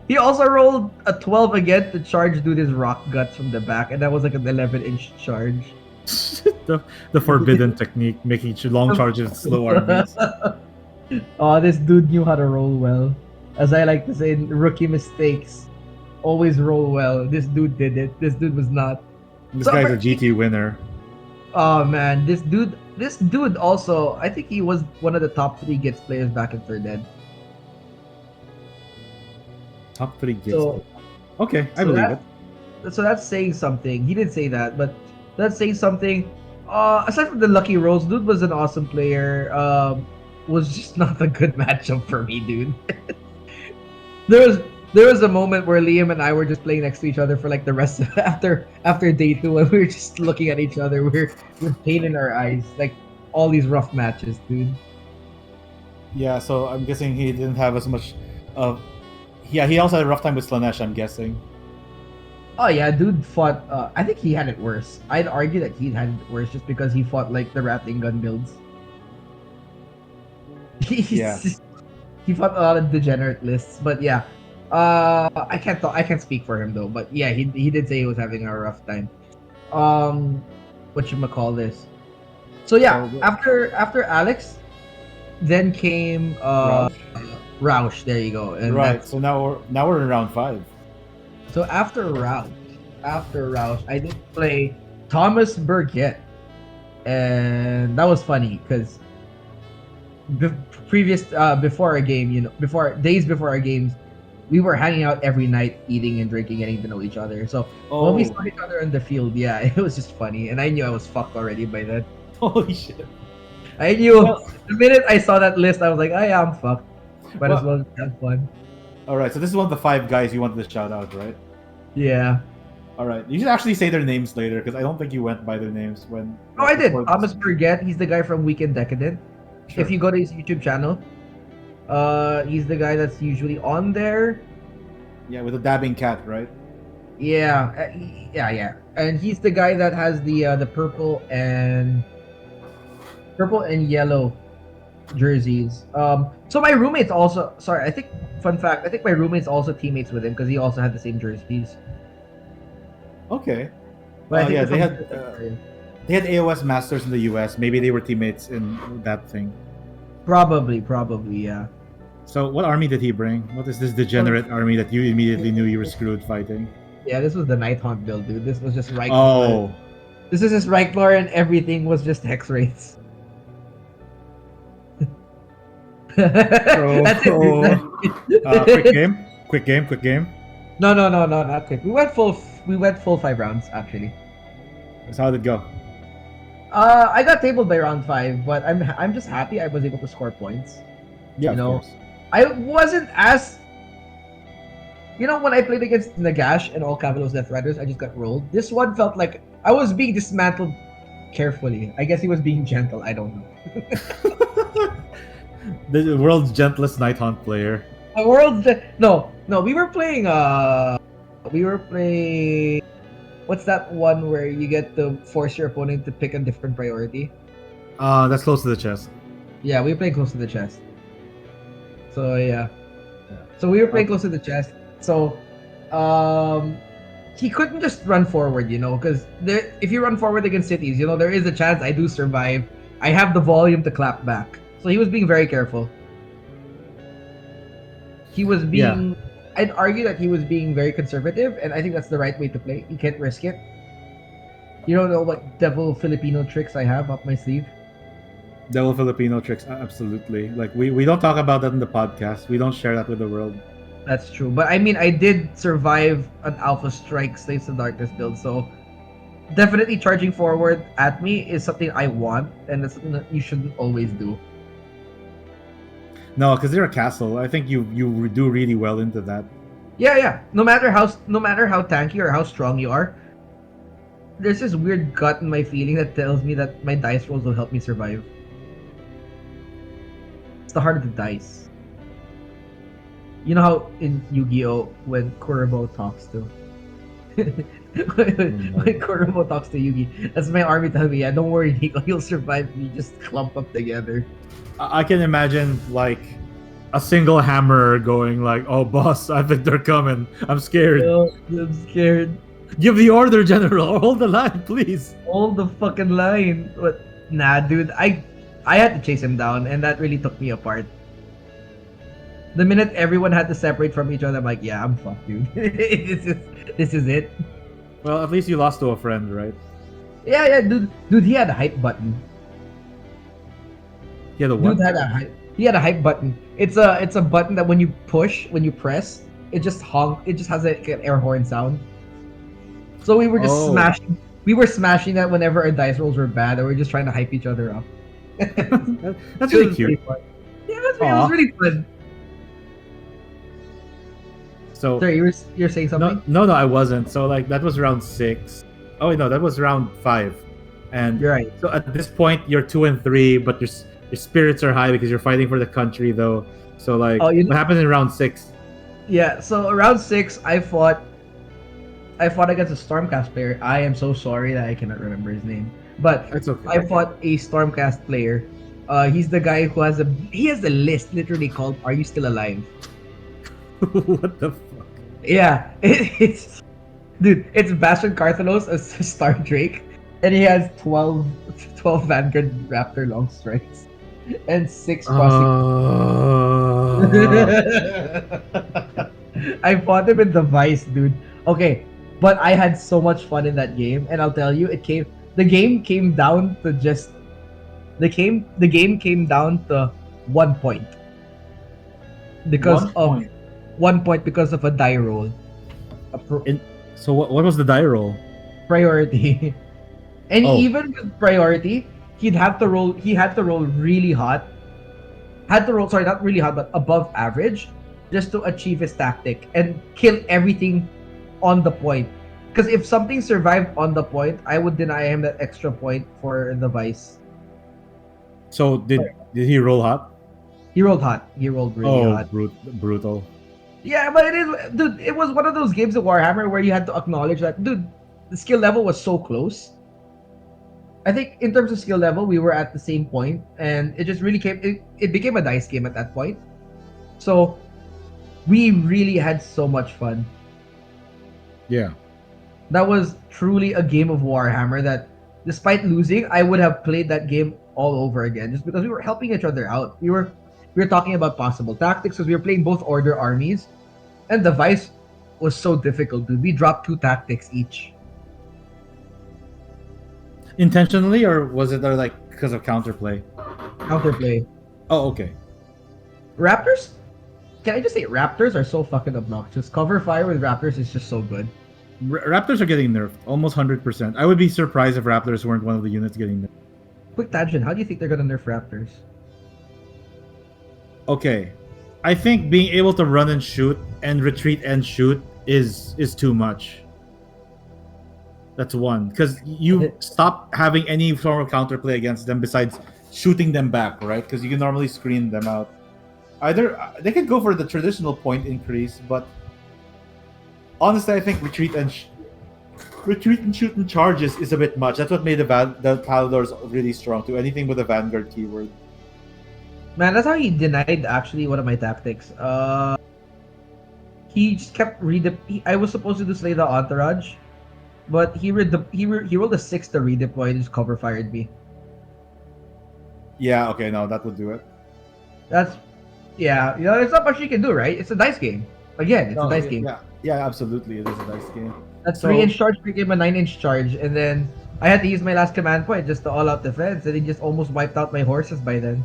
He also rolled a 12 again to charge dude his rock guts from the back, and that was like an 11-inch charge. the forbidden technique, making long charges slow armies. Oh, this dude knew how to roll well. As I like to say, rookie mistakes always roll well. This dude did it. This dude was not. This guy's a GT winner. Oh man, this dude also, I think he was one of the top 3 Gits players back in 3rd Ed. Top 3 Gits. Okay, I believe it. So that's saying something. He didn't say that, but that's saying something. Aside from the lucky rolls, dude was an awesome player. Was just not a good matchup for me, dude. There was a moment where Liam and I were just playing next to each other for like the rest of after day 2, and we were just looking at each other. We're with pain in our eyes, like all these rough matches, dude. Yeah, so I'm guessing he didn't have as much of. Yeah, he also had a rough time with Slanesh, I'm guessing. Oh yeah, dude fought. I think he had it worse. I'd argue that he had it worse just because he fought like the Ratling gun builds. Yeah. He fought a lot of degenerate lists, but yeah. I can't speak for him though. But yeah, he did say he was having a rough time. What you call this? So yeah, So after Alex, then came Roush. Roush. There you go. And Right. that's So now we're in round 5. so after Roush, I did play Thomas Burgett, and that was funny because before our game, before our games, we were hanging out every night, eating and drinking, getting to know each other. So when we Oh, saw each other in the field, yeah, it was just funny, and I knew I was fucked already by then. holy shit. I knew Well, the minute I saw that list, I was like, oh yeah, I'm fucked. Might as well, well have fun. all right. So this is one of the 5 guys you wanted to shout out, right? Yeah. All right. You should actually say their names later because I don't think you went by their names when. Oh, I did. before this. Thomas Burgett. He's the guy from Weekend Decadent. Sure. If you go to his YouTube channel, he's the guy that's usually on there. Yeah, with a dabbing cat, right? Yeah, yeah. And he's the guy that has the purple and yellow jerseys. So my roommates also. Sorry, I think fun fact. I think my roommates also teammates with him because he also had the same jerseys. Okay. But I think Yeah, this they one's had different for him. they had AOS Masters in the US. Maybe they were teammates in that thing. Probably, yeah. So what army did he bring? What is this degenerate army that you immediately knew you were screwed fighting? Yeah, this was the Night Haunt build, dude. This was just Reiklor. Oh, This is just Reiklor and everything was just hex rates. That's it, dude. quick game. No, not quick. We went full 5 rounds actually. So how did it go? I got tabled by round 5, but I'm just happy I was able to score points. Yeah, You of know, course. I wasn't as when I played against Nagash and all Cavalos Death Riders, I just got rolled. This one felt like I was being dismantled carefully. I guess he was being gentle. I don't know. The world's gentlest Night Hunt player. The world's no. We were playing. What's that one where you get to force your opponent to pick a different priority? That's close to the chest. Yeah, we were playing close to the chest. So yeah. So we were playing close to the chest. So, he couldn't just run forward, because if you run forward against cities, there is a chance I do survive. I have the volume to clap back. So he was being very careful. He was being. I'd argue that he was being very conservative, and I think that's the right way to play. You can't risk it. You don't know what devil Filipino tricks I have up my sleeve. Devil Filipino tricks, absolutely. Like we don't talk about that in the podcast. We don't share that with the world. That's true. But I mean, I did survive an Alpha Strike Slaves of Darkness build, so definitely charging forward at me is something I want, and that's something that you shouldn't always do. No, because they're a castle. I think you do really well into that. Yeah. No matter how tanky or how strong you are, there's this weird gut in my feeling that tells me that my dice rolls will help me survive. It's the heart of the dice. You know how in Yu-Gi-Oh when Kurobo talks to when Kurobo talks to Yugi, that's my army telling me, yeah, don't worry, Nico, you'll survive. We just clump up together. I can imagine like a single hammer going like, "Oh, boss, I think they're coming. I'm scared. Oh, I'm scared. Give the order, General. Hold the line, please." Hold the fucking line. But nah, dude, I had to chase him down, and that really took me apart. The minute everyone had to separate from each other, I'm like, yeah, I'm fucked, dude. this is it. Well, at least you lost to a friend, right? Yeah, dude, he had a hype button. Yeah, the what? Dude he had a hype button. It's a button that when you press, it just has like an air horn sound. So we were just smashing. We were smashing that whenever our dice rolls were bad, or we are just trying to hype each other up. That's really cute. Fun. Yeah, it was really fun. So sorry, you're saying something? No, I wasn't. So like that was round 6. Oh wait, no, that was round 5. And you're right. So at this point, you're 2 and 3, but your spirits are high because you're fighting for the country, though. So like, what happened in round 6? Yeah, so around 6, I fought I fought against a Stormcast player. I am so sorry that I cannot remember his name. But That's okay. I fought a Stormcast player. He's the guy who has a list literally called "Are you still alive?" What the fuck? Yeah, it's dude. It's Bastion Carthalos as Star Drake, and he has 12 Vanguard Raptor long strikes and 6 crossing. I fought him in the Vice, dude. Okay, but I had so much fun in that game, and I'll tell you, the game came down to just the game came down to 1 point because One of point. 1 point because of a die roll, a So what was the die roll? priority, and Oh. even with priority, he had to roll really hot, sorry, not really hot, but above average, just to achieve his tactic and kill everything on the point. Because if something survived on the point, I would deny him that extra point for the Vice. So did he roll hot? He rolled hot. He rolled really hot. Brutal. Yeah, but dude, it was one of those games of Warhammer where you had to acknowledge that, dude, the skill level was so close. I think in terms of skill level, we were at the same point, and it just really it became a dice game at that point. So we really had so much fun. Yeah. That was truly a game of Warhammer that, despite losing, I would have played that game all over again, just because we were helping each other out. We were talking about possible tactics because we were playing both order armies, and the Vice was so difficult, dude. We dropped 2 tactics each. Intentionally, or was it like because of counterplay? Counterplay. Oh, okay. Raptors? Can I just say Raptors are so fucking obnoxious? Cover fire with Raptors is just so good. Raptors are getting nerfed almost 100%. I would be surprised if Raptors weren't one of the units getting nerfed. Quick tangent, how do you think they're gonna nerf Raptors? Okay, I think being able to run and shoot and retreat and shoot is too much. That's one, because you stop having any form of counterplay against them besides shooting them back, right? Because you can normally screen them out. Either they could go for the traditional point increase, but honestly, I think retreat and shoot and charges is a bit much. That's what made the Paladors really strong too. Anything with a Vanguard keyword. Man, that's how he denied actually one of my tactics. He just kept I was supposed to slay the entourage, but he rolled a 6 to redeploy and just cover fired me. Yeah, okay, no, that would do it. That's yeah, it's not much you can do, right? It's a dice game. Again, it's a dice game. Yeah, absolutely, it is a dice game. That's So- 3-inch charge became a 9-inch charge, and then I had to use my last command point just to all-out defense, and he just almost wiped out my horses by then.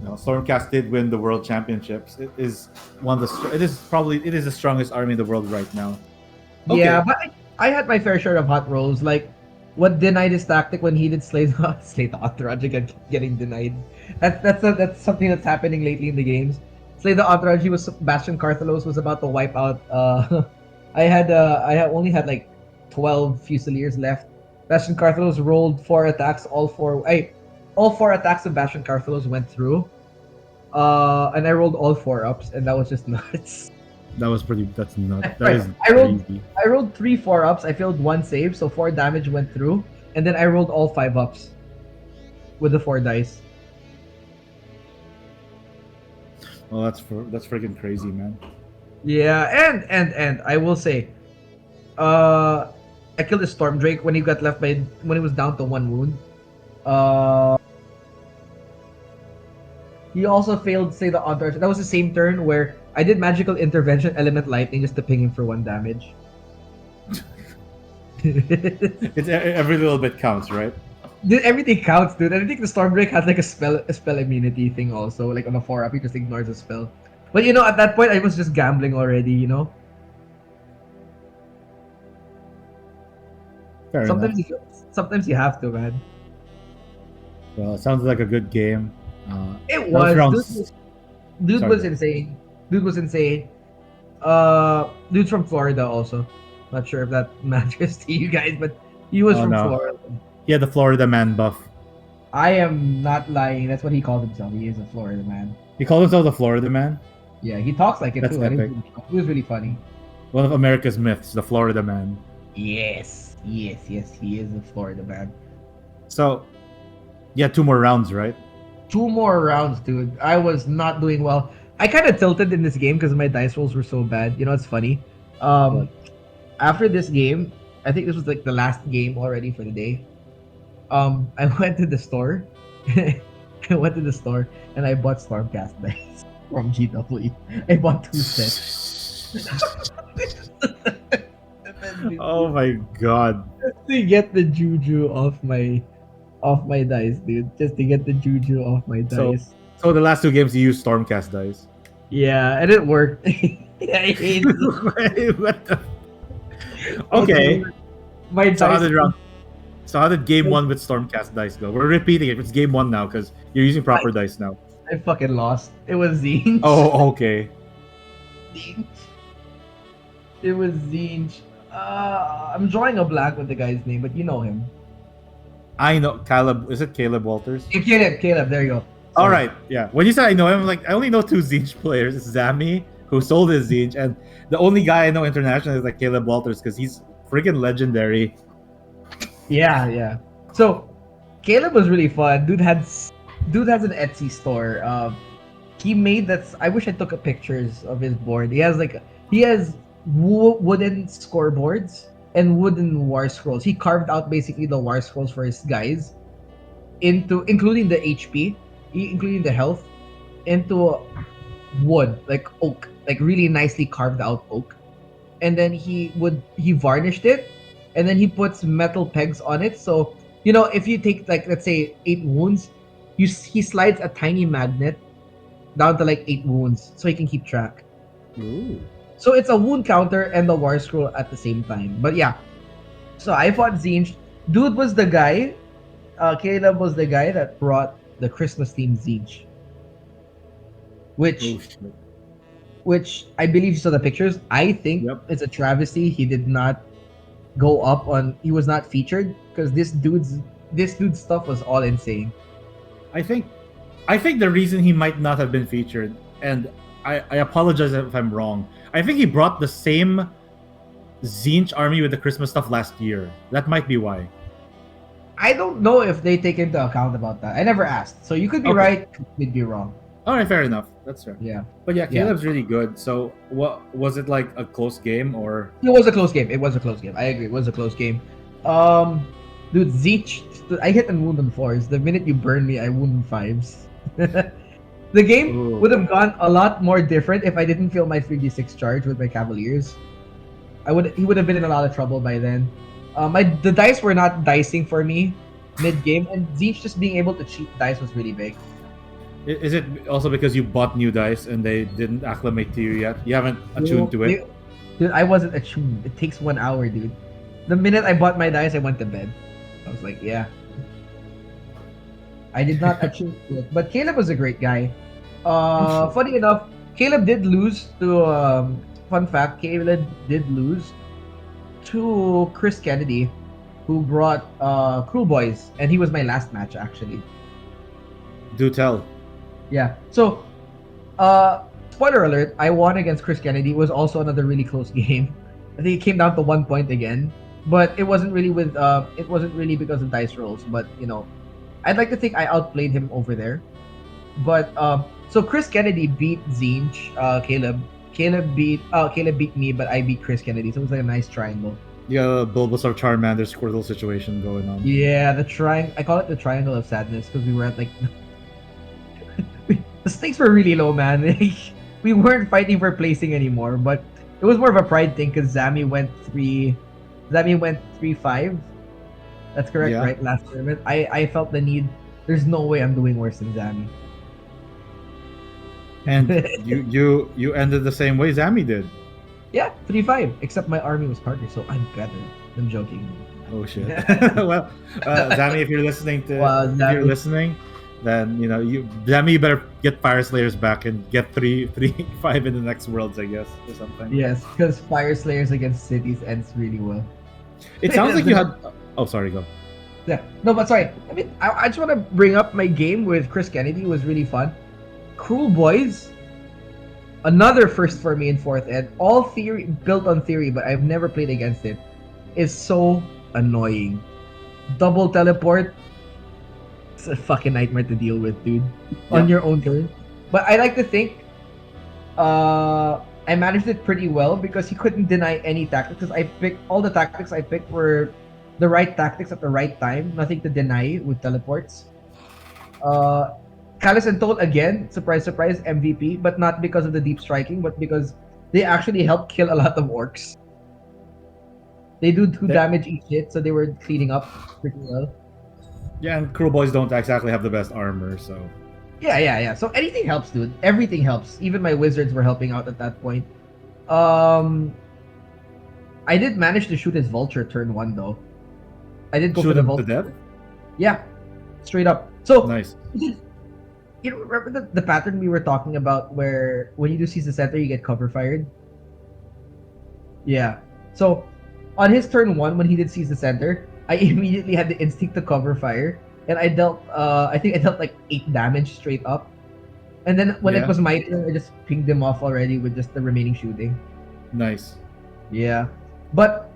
No, Stormcast did win the World Championships. It is the strongest army in the world right now. Okay. Yeah, but I had my fair share of hot rolls. Like, what denied his tactic when he did slay the entourage again, getting denied. That's something that's happening lately in the games. Slay the entourage. He was Bastion Carthalos was about to wipe out. I only had like 12 Fusiliers left. Bastion Carthalos rolled 4 attacks. All four attacks of Bastion Carthalos went through. And I rolled all 4-ups, and that was just nuts. That's nuts. That Right. is crazy. I rolled 3 4-ups. I failed 1 save, so 4 damage went through, and then I rolled all 5-ups with the 4 dice. Well, that's freaking crazy, man. Yeah, and I will say, I killed a Storm Drake when he got left when he was down to 1 wound. He also failed, say, the entourage. That was the same turn where I did magical intervention, element lightning, just to ping him for 1 damage. It's every little bit counts, right? Dude, everything counts, dude. And I think the Stormbreak has like a spell immunity thing also. Like on a 4-up, he just ignores a spell. But at that point, I was just gambling already. Fair Sometimes enough. sometimes you have to, man. Well, it sounds like a good game. It That was round was. Dude Sorry. was insane. Dude was insane. Dude's from Florida also. Not sure if that matters to you guys, but he was Oh, from no. Florida. He had the Florida man buff. I am not lying. That's what he called himself. He is a Florida man. He called himself the Florida man. Yeah, he talks like it That's too. and epic. It was really funny. One of America's myths, the Florida man. Yes, yes, yes. He is a Florida man. So, yeah, 2 more rounds, right? 2 more rounds, dude. I was not doing well. I kind of tilted in this game because my dice rolls were so bad. You know, it's funny. But Um, After this game, I think this was like the last game already for the day. I went to the store. I went to the store and I bought Stormcast dice from GW. I bought 2 sets. oh my god. To get the juju off my dice, dude. Just to get the juju off my So, dice. so the last 2 games you used Stormcast dice. Yeah, and it worked. I hate it. What the- Okay. My So how dice. did round? So how did game 1 with Stormcast dice go? We're repeating it. It's game 1 now because you're using proper dice now. I fucking lost. It was Zinch. Oh, okay. Zinch. It was Zinch. I'm drawing a blank with the guy's name, but you know him. I know Caleb. Is it Caleb Walters? Caleb. There you go. All Sorry. right, yeah. When you said I know him, I'm like I only know 2 Zinch players. It's Zami, who sold his Zinch, and the only guy I know internationally is like Caleb Walters because he's freaking legendary. Yeah. So, Caleb was really fun. Dude has an Etsy store. He made that. I wish I took a pictures of his board. He has wooden scoreboards and wooden war scrolls. He carved out basically the war scrolls for his guys, including the HP, including the health, into wood, like oak, like really nicely carved out oak. And then he varnished it, and then he puts metal pegs on it. So if you take like let's say 8 wounds, he slides a tiny magnet down to like 8 wounds, so he can keep track. Ooh. So it's a wound counter and the war scroll at the same time. But yeah, so I fought Zinch. Dude was the guy. Caleb was the guy that brought the Christmas themed Zinch, which Oh, shit. which I believe you saw the pictures. I think Yep. it's a travesty he did not he was not featured because this dude's stuff was all insane. I think the reason he might not have been featured, and I apologize if I'm wrong. I think he brought the same Zinch army with the Christmas stuff last year. That might be why. I don't know if they take into account about that. I never asked. So you could be Okay. right, you could be wrong. All right, fair enough. That's fair. Yeah. But yeah, Yeah. Caleb's really good. So what was it like a close game or? It was a close game. I agree. It was a close game. Dude, Zeech, I hit and wound on 4s. The minute you burn me, I wound on 5s. The game Ooh. would have gone a lot more different if I didn't feel my 3d6 charge with my Cavaliers. He would have been in a lot of trouble by then. The dice were not dicing for me mid game, and Zeech just being able to cheat dice was really big. Is it also because you bought new dice and they didn't acclimate to you yet? You haven't attuned to it? Dude, I wasn't attuned. It takes 1 hour, dude. The minute I bought my dice, I went to bed. I was like, yeah. I did not attune to it. But Caleb was a great guy. Funny enough, Caleb did lose to, fun fact, Caleb did lose to Chris Kennedy, who brought Cruel Boys, and he was my last match, actually. Do tell. Yeah. So, spoiler alert, I won against Chris Kennedy. It was also another really close game. I think it came down to 1 point again. But it wasn't really because of dice rolls. But, I'd like to think I outplayed him over there. But, so Chris Kennedy beat Zinch, Caleb. Caleb beat me, but I beat Chris Kennedy. So it was like a nice triangle. You got a Bulbasaur Charmander Squirtle situation going on. Yeah, I call it the triangle of sadness because we were at like the stakes were really low, man. We weren't fighting for placing anymore, but it was more of a pride thing because Zami went 3-5. That's correct, Yeah. right? Last tournament. I felt the need. There's no way I'm doing worse than Zami. And you ended the same way Zami did. Yeah, 3-5. Except my army was harder, so I'm better. I'm joking. Oh shit. Well, Zami, if you're listening then Zami, you better get Fire Slayers back and get 3-5 in the next Worlds, I guess, or something. Yes, because Fire Slayers against cities ends really well. It sounds like you had. Oh, sorry, go. Yeah. No, but sorry. I mean, I just want to bring up my game with Chris Kennedy. It was really fun. Cruel Boys another first for me in fourth ed, all theory built on theory, but I've never played against it, is so annoying. Double teleport, it's a fucking nightmare to deal with, dude. On Yep. your own turn. But I like to think I managed it pretty well because he couldn't deny any tactics. Because I picked all the tactics I picked were the right tactics at the right time. Nothing to deny with teleports. Callus and Toll again, surprise, surprise, MVP, but not because of the deep striking, but because they actually helped kill a lot of orcs. They do 2 They- damage each hit, so they were cleaning up pretty well. Yeah, and Cruel Boys don't exactly have the best armor, so Yeah. So anything helps, dude. Everything helps. Even my wizards were helping out at that point. Um, I did manage to shoot his vulture turn 1 though. I did go shoot for the him to vulture. death. Yeah, straight up. So Nice. you know, remember the pattern we were talking about where when you do seize the center, you get cover fired? Yeah. So on his turn 1, when he did seize the center, I immediately had the instinct to cover fire. And I dealt, I think I dealt like 8 damage straight up. And then when it Yeah. was my turn, I just pinged him off already with just the remaining shooting. Nice. Yeah. But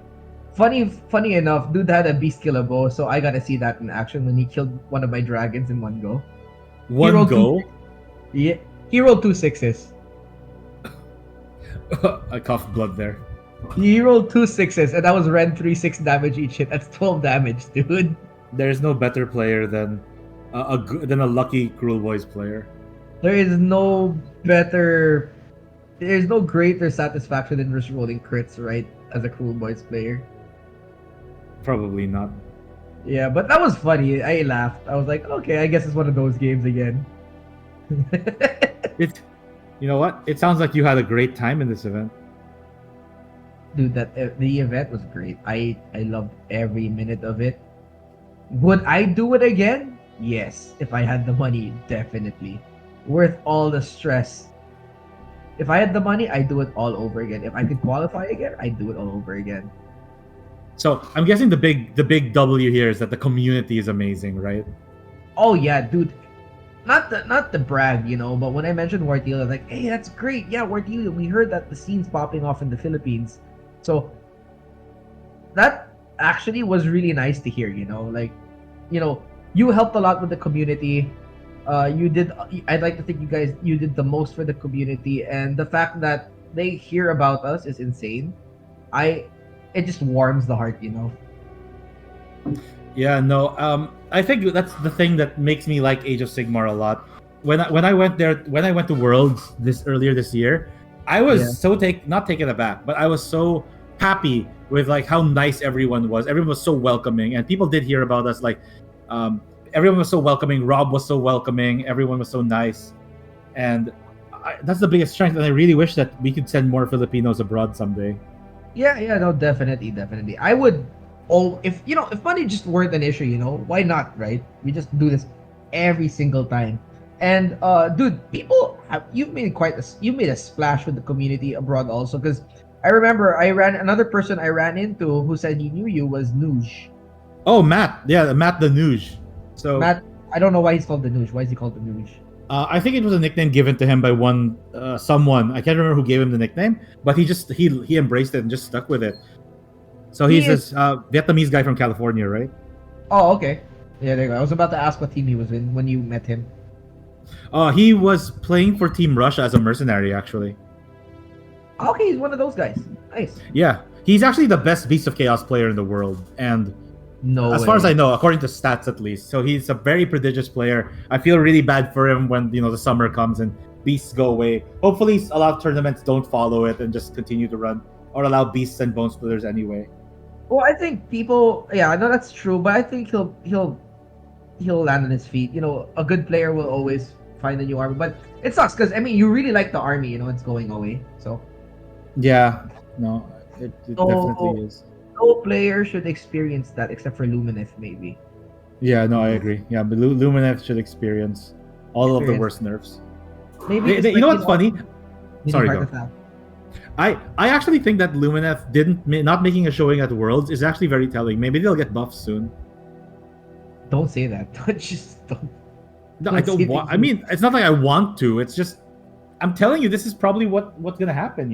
funny enough, dude had a beast killer bow, so I gotta see that in action when he killed one of my dragons in one go. One rolled go. Yeah. He rolled 2 6s. I coughed blood there. He rolled 2 6s, and that was Ren 3/6 damage each hit. That's 12 damage, dude. There's no better player than than a lucky Cruel Boys player. There is no better. There's no greater satisfaction than just rolling crits, right? As a Cruel Boys player. Probably not. Yeah, but that was funny. I laughed. I was like, okay, I guess it's one of those games again. It. You know what? It sounds like you had a great time in this event. Dude, the event was great. I loved every minute of it. Would I do it again? Yes. If I had the money, definitely. Worth all the stress. If I had the money, I'd do it all over again. If I could qualify again, I'd do it all over again. So I'm guessing the big W here is that the community is amazing, right? Oh yeah, dude. Not the brag, you know, but when I mentioned Wartilyo, like, hey, that's great. Yeah, Wartilyo, we heard that the scene's popping off in the Philippines. So that actually was really nice to hear, you know, like, you know, you helped a lot with the community. You did. I'd like to think you did the most for the community, and the fact that they hear about us is insane. It just warms the heart, you know. Yeah, no. I think that's the thing that makes me like Age of Sigmar a lot. When I went to Worlds earlier this year, I was not taken aback, but I was so happy with like how nice everyone was. Everyone was so welcoming, and people did hear about us. Like, everyone was so welcoming. Rob was so welcoming. Everyone was so nice, and that's the biggest strength. And I really wish that we could send more Filipinos abroad someday. Yeah, no, definitely. I would. Oh, if money just weren't an issue, you know, why not, right? We just do this every single time. And dude, you've made a splash with the community abroad also, because I remember another person I ran into who said he knew you was Nuge. Oh, Matt. Yeah, Matt the Nuge. So Matt, I don't know why he's called the Nuge. Why is he called the Nuge? I think it was a nickname given to him by someone. I can't remember who gave him the nickname, but he embraced it and just stuck with it. So he's this Vietnamese guy from California, right? Oh, okay. Yeah, there you go. I was about to ask what team he was in when you met him. He was playing for Team Russia as a mercenary, actually. Okay, he's one of those guys. Nice. Yeah, he's actually the best Beast of Chaos player in the world, and as far as I know, according to stats at least. So he's a very prodigious player. I feel really bad for him when the summer comes and beasts go away. Hopefully, a lot of tournaments don't follow it and just continue to run, or allow beasts and bone splitters anyway. Well, I think people. Yeah, I know that's true, but I think he'll land on his feet. You know, a good player will always find a new army, but it sucks because I mean, you really like the army. You know, it's going away. So yeah, no, it definitely is. No player should experience that except for Lumineth, maybe. Yeah, no, I agree. Yeah, but Lumineth should experience all of the worst nerfs. Maybe you know what's funny? Sorry, go. Attack. I actually think that Lumineth not making a showing at Worlds is actually very telling. Maybe they'll get buffed soon. Don't say that. Don't. No, I don't want. I mean, it's not like I want to. It's just I'm telling you, this is probably what's gonna happen.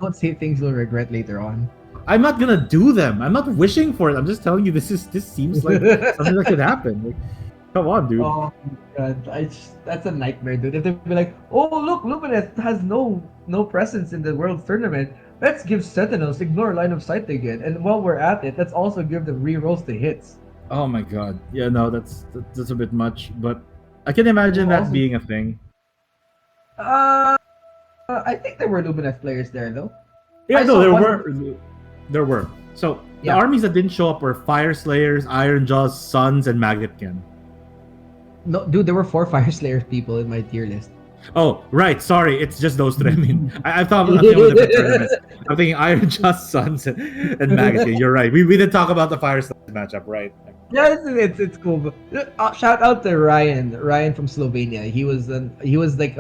Don't say things you'll regret later on. I'm not gonna do them. I'm not wishing for it. I'm just telling you this seems like something that could happen. Like, come on, dude. Oh my god, that's a nightmare, dude. If they be like, oh look, Lumineth has no presence in the World Tournament. Let's give Sentinels ignore line of sight again. And while we're at it, let's also give them rerolls to hits. Oh my god. Yeah, no, that's a bit much, but I can imagine Well, that also- being a thing. I think there were Lumineth players there though. Yeah, I no, saw there one- were. So the Yeah. armies that didn't show up were Fire Slayers, Iron Jaws, Suns, and Magnetkin. No, dude, there were 4 Fire Slayer people in my tier list. Oh, right. Sorry, it's just those three. I mean, I thought I'm thinking of different tournaments. I'm thinking Iron Jaws, Suns, and Magnetkin. You're right. We did talk about the Fire Slayers matchup, right? Yeah, it's cool. Shout out to Ryan from Slovenia. He was like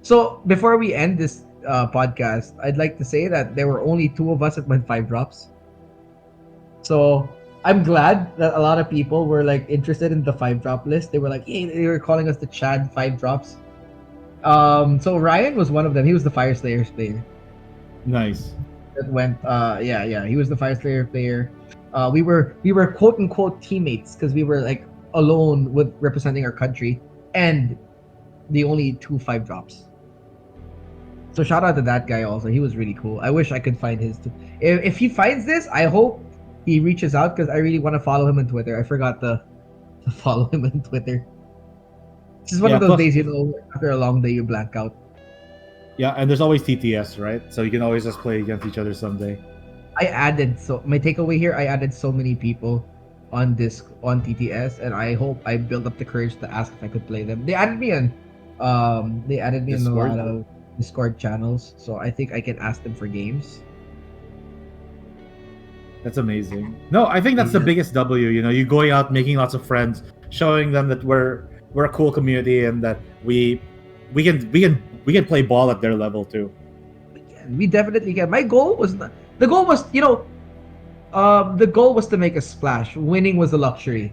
So before we end this podcast, I'd like to say that there were only 2 of us that went 5 drops. So I'm glad that a lot of people were like interested in the 5 drop list. They were like, hey, they were calling us the Chad 5 drops. So Ryan was one of them. He was the Fire Slayers player. Nice. That went yeah, he was the Fire Slayer player. We were quote unquote teammates because we were like alone with representing our country and the only 2 5 drops. So shout out to that guy also. He was really cool. I wish I could find his too. If he finds this, I hope he reaches out because I really want to follow him on Twitter. I forgot to follow him on Twitter. This is one of those days, after a long day you blank out. Yeah, and there's always TTS, right? So you can always just play against each other someday. I added my takeaway here. I added so many people on TTS, and I hope I built up the courage to ask if I could play them. They added me on, in a lot of Discord channels, so I think I can ask them for games. That's amazing. No, I think that's the biggest W. You going out, making lots of friends, showing them that we're a cool community and that we can play ball at their level too. We definitely can. The goal was the goal was to make a splash. Winning was a luxury.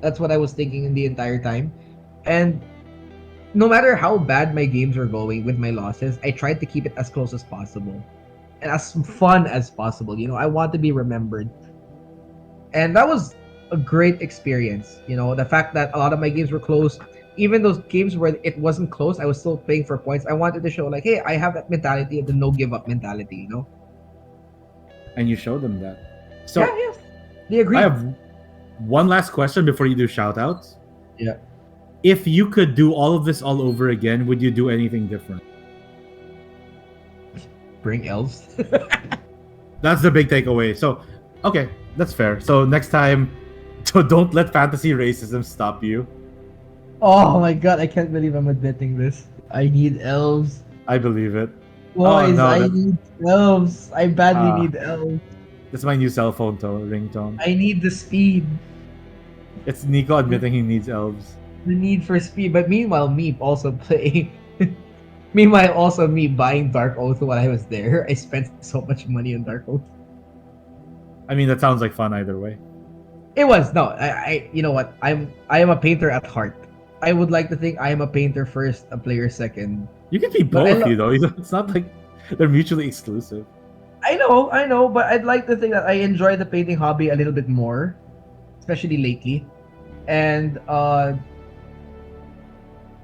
That's what I was thinking in the entire time. And no matter how bad my games were going with my losses, I tried to keep it as close as possible and as fun as possible. I want to be remembered. And that was a great experience. The fact that a lot of my games were close, even those games where it wasn't close, I was still playing for points. I wanted to show like, hey, I have that mentality of the no give up mentality, And you showed them that. So yes. They agree. I have one last question before you do shout outs. Yeah. If you could do all of this all over again, would you do anything different? Bring elves. That's the big takeaway. So, okay, that's fair. So next time, so don't let fantasy racism stop you. Oh my god, I can't believe I'm admitting this. I need elves. I believe it. Boys, no, I need elves. I badly need elves. That's my new cell phone ringtone. I need the speed. It's Nico admitting he needs elves. The need for speed. But meanwhile, me also playing. Meanwhile, also me buying Dark Oath while I was there. I spent so much money on Dark Oath. I mean, that sounds like fun either way. It was. No, I you know what? I am a painter at heart. I would like to think I am a painter first, a player second. You can be both, It's not like they're mutually exclusive. I know, but I'd like to think that I enjoy the painting hobby a little bit more, especially lately. And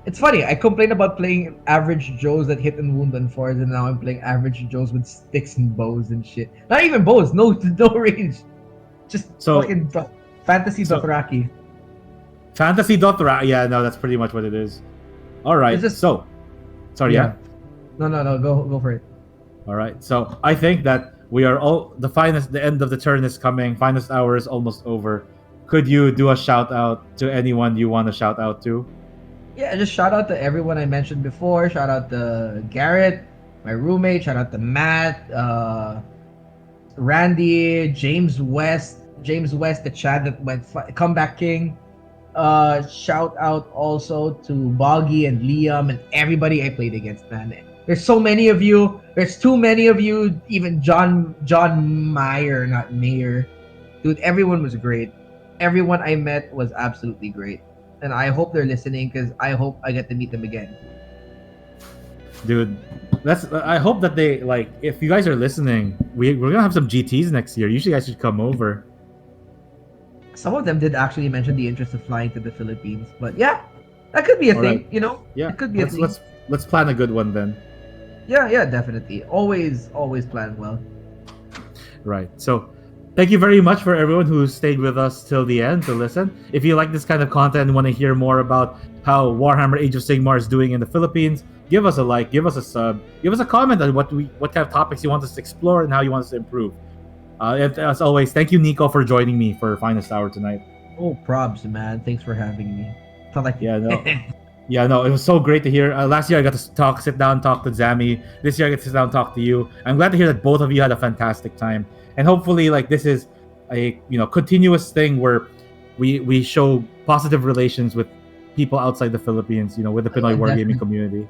it's funny, I complained about playing average Joes that hit and wound on 4s, and now I'm playing average Joes with sticks and bows and shit. Not even bows, no range. Just fucking fantasy Dothraki. Fantasy Dothraki, yeah, no, that's pretty much what it is. Alright, so... Sorry, yeah? No, go for it. All right. So I think that we are all the end of the turn is coming. Finest hour is almost over. Could you do a shout out to anyone you want to shout out to? Yeah, just shout out to everyone I mentioned before. Shout out to Garrett, my roommate. Shout out to Matt, Randy, James West, the Chad that went comeback king. Shout out also to Boggy and Liam and everybody I played against, man. There's so many of you. There's too many of you. Even John Mayer, not Mayer. Dude, everyone was great. Everyone I met was absolutely great. And I hope they're listening because I hope I get to meet them again. Dude, that's. I hope that they like. If you guys are listening, we're gonna have some GTS next year. You guys should come over. Some of them did actually mention the interest of flying to the Philippines, but yeah, that could be a All thing. right. You know, Yeah. it could be a thing. Let's plan a good one then. Yeah, definitely. Always plan well. Right. So, thank you very much for everyone who stayed with us till the end to listen. If you like this kind of content and want to hear more about how Warhammer Age of Sigmar is doing in the Philippines, give us a like, give us a sub, give us a comment on what kind of topics you want us to explore and how you want us to improve. As always, thank you, Nico, for joining me for Finest Hour tonight. Oh, probs, man. Thanks for having me. Felt like Yeah, no. Yeah, no, it was so great to hear. Last year I got to sit down, talk to Zami. This year I get to sit down, and talk to you. I'm glad to hear that both of you had a fantastic time, and hopefully, like this is a continuous thing where we show positive relations with people outside the Philippines. With the Pinoy wargaming community.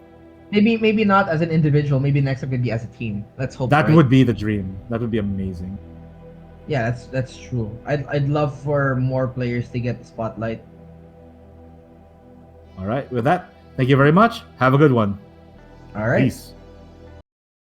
Maybe not as an individual. Maybe next time could be as a team. Let's hope. That right? would be the dream. That would be amazing. Yeah, that's true. I'd love for more players to get the spotlight. All right, with that, thank you very much. Have a good one. All right. Peace.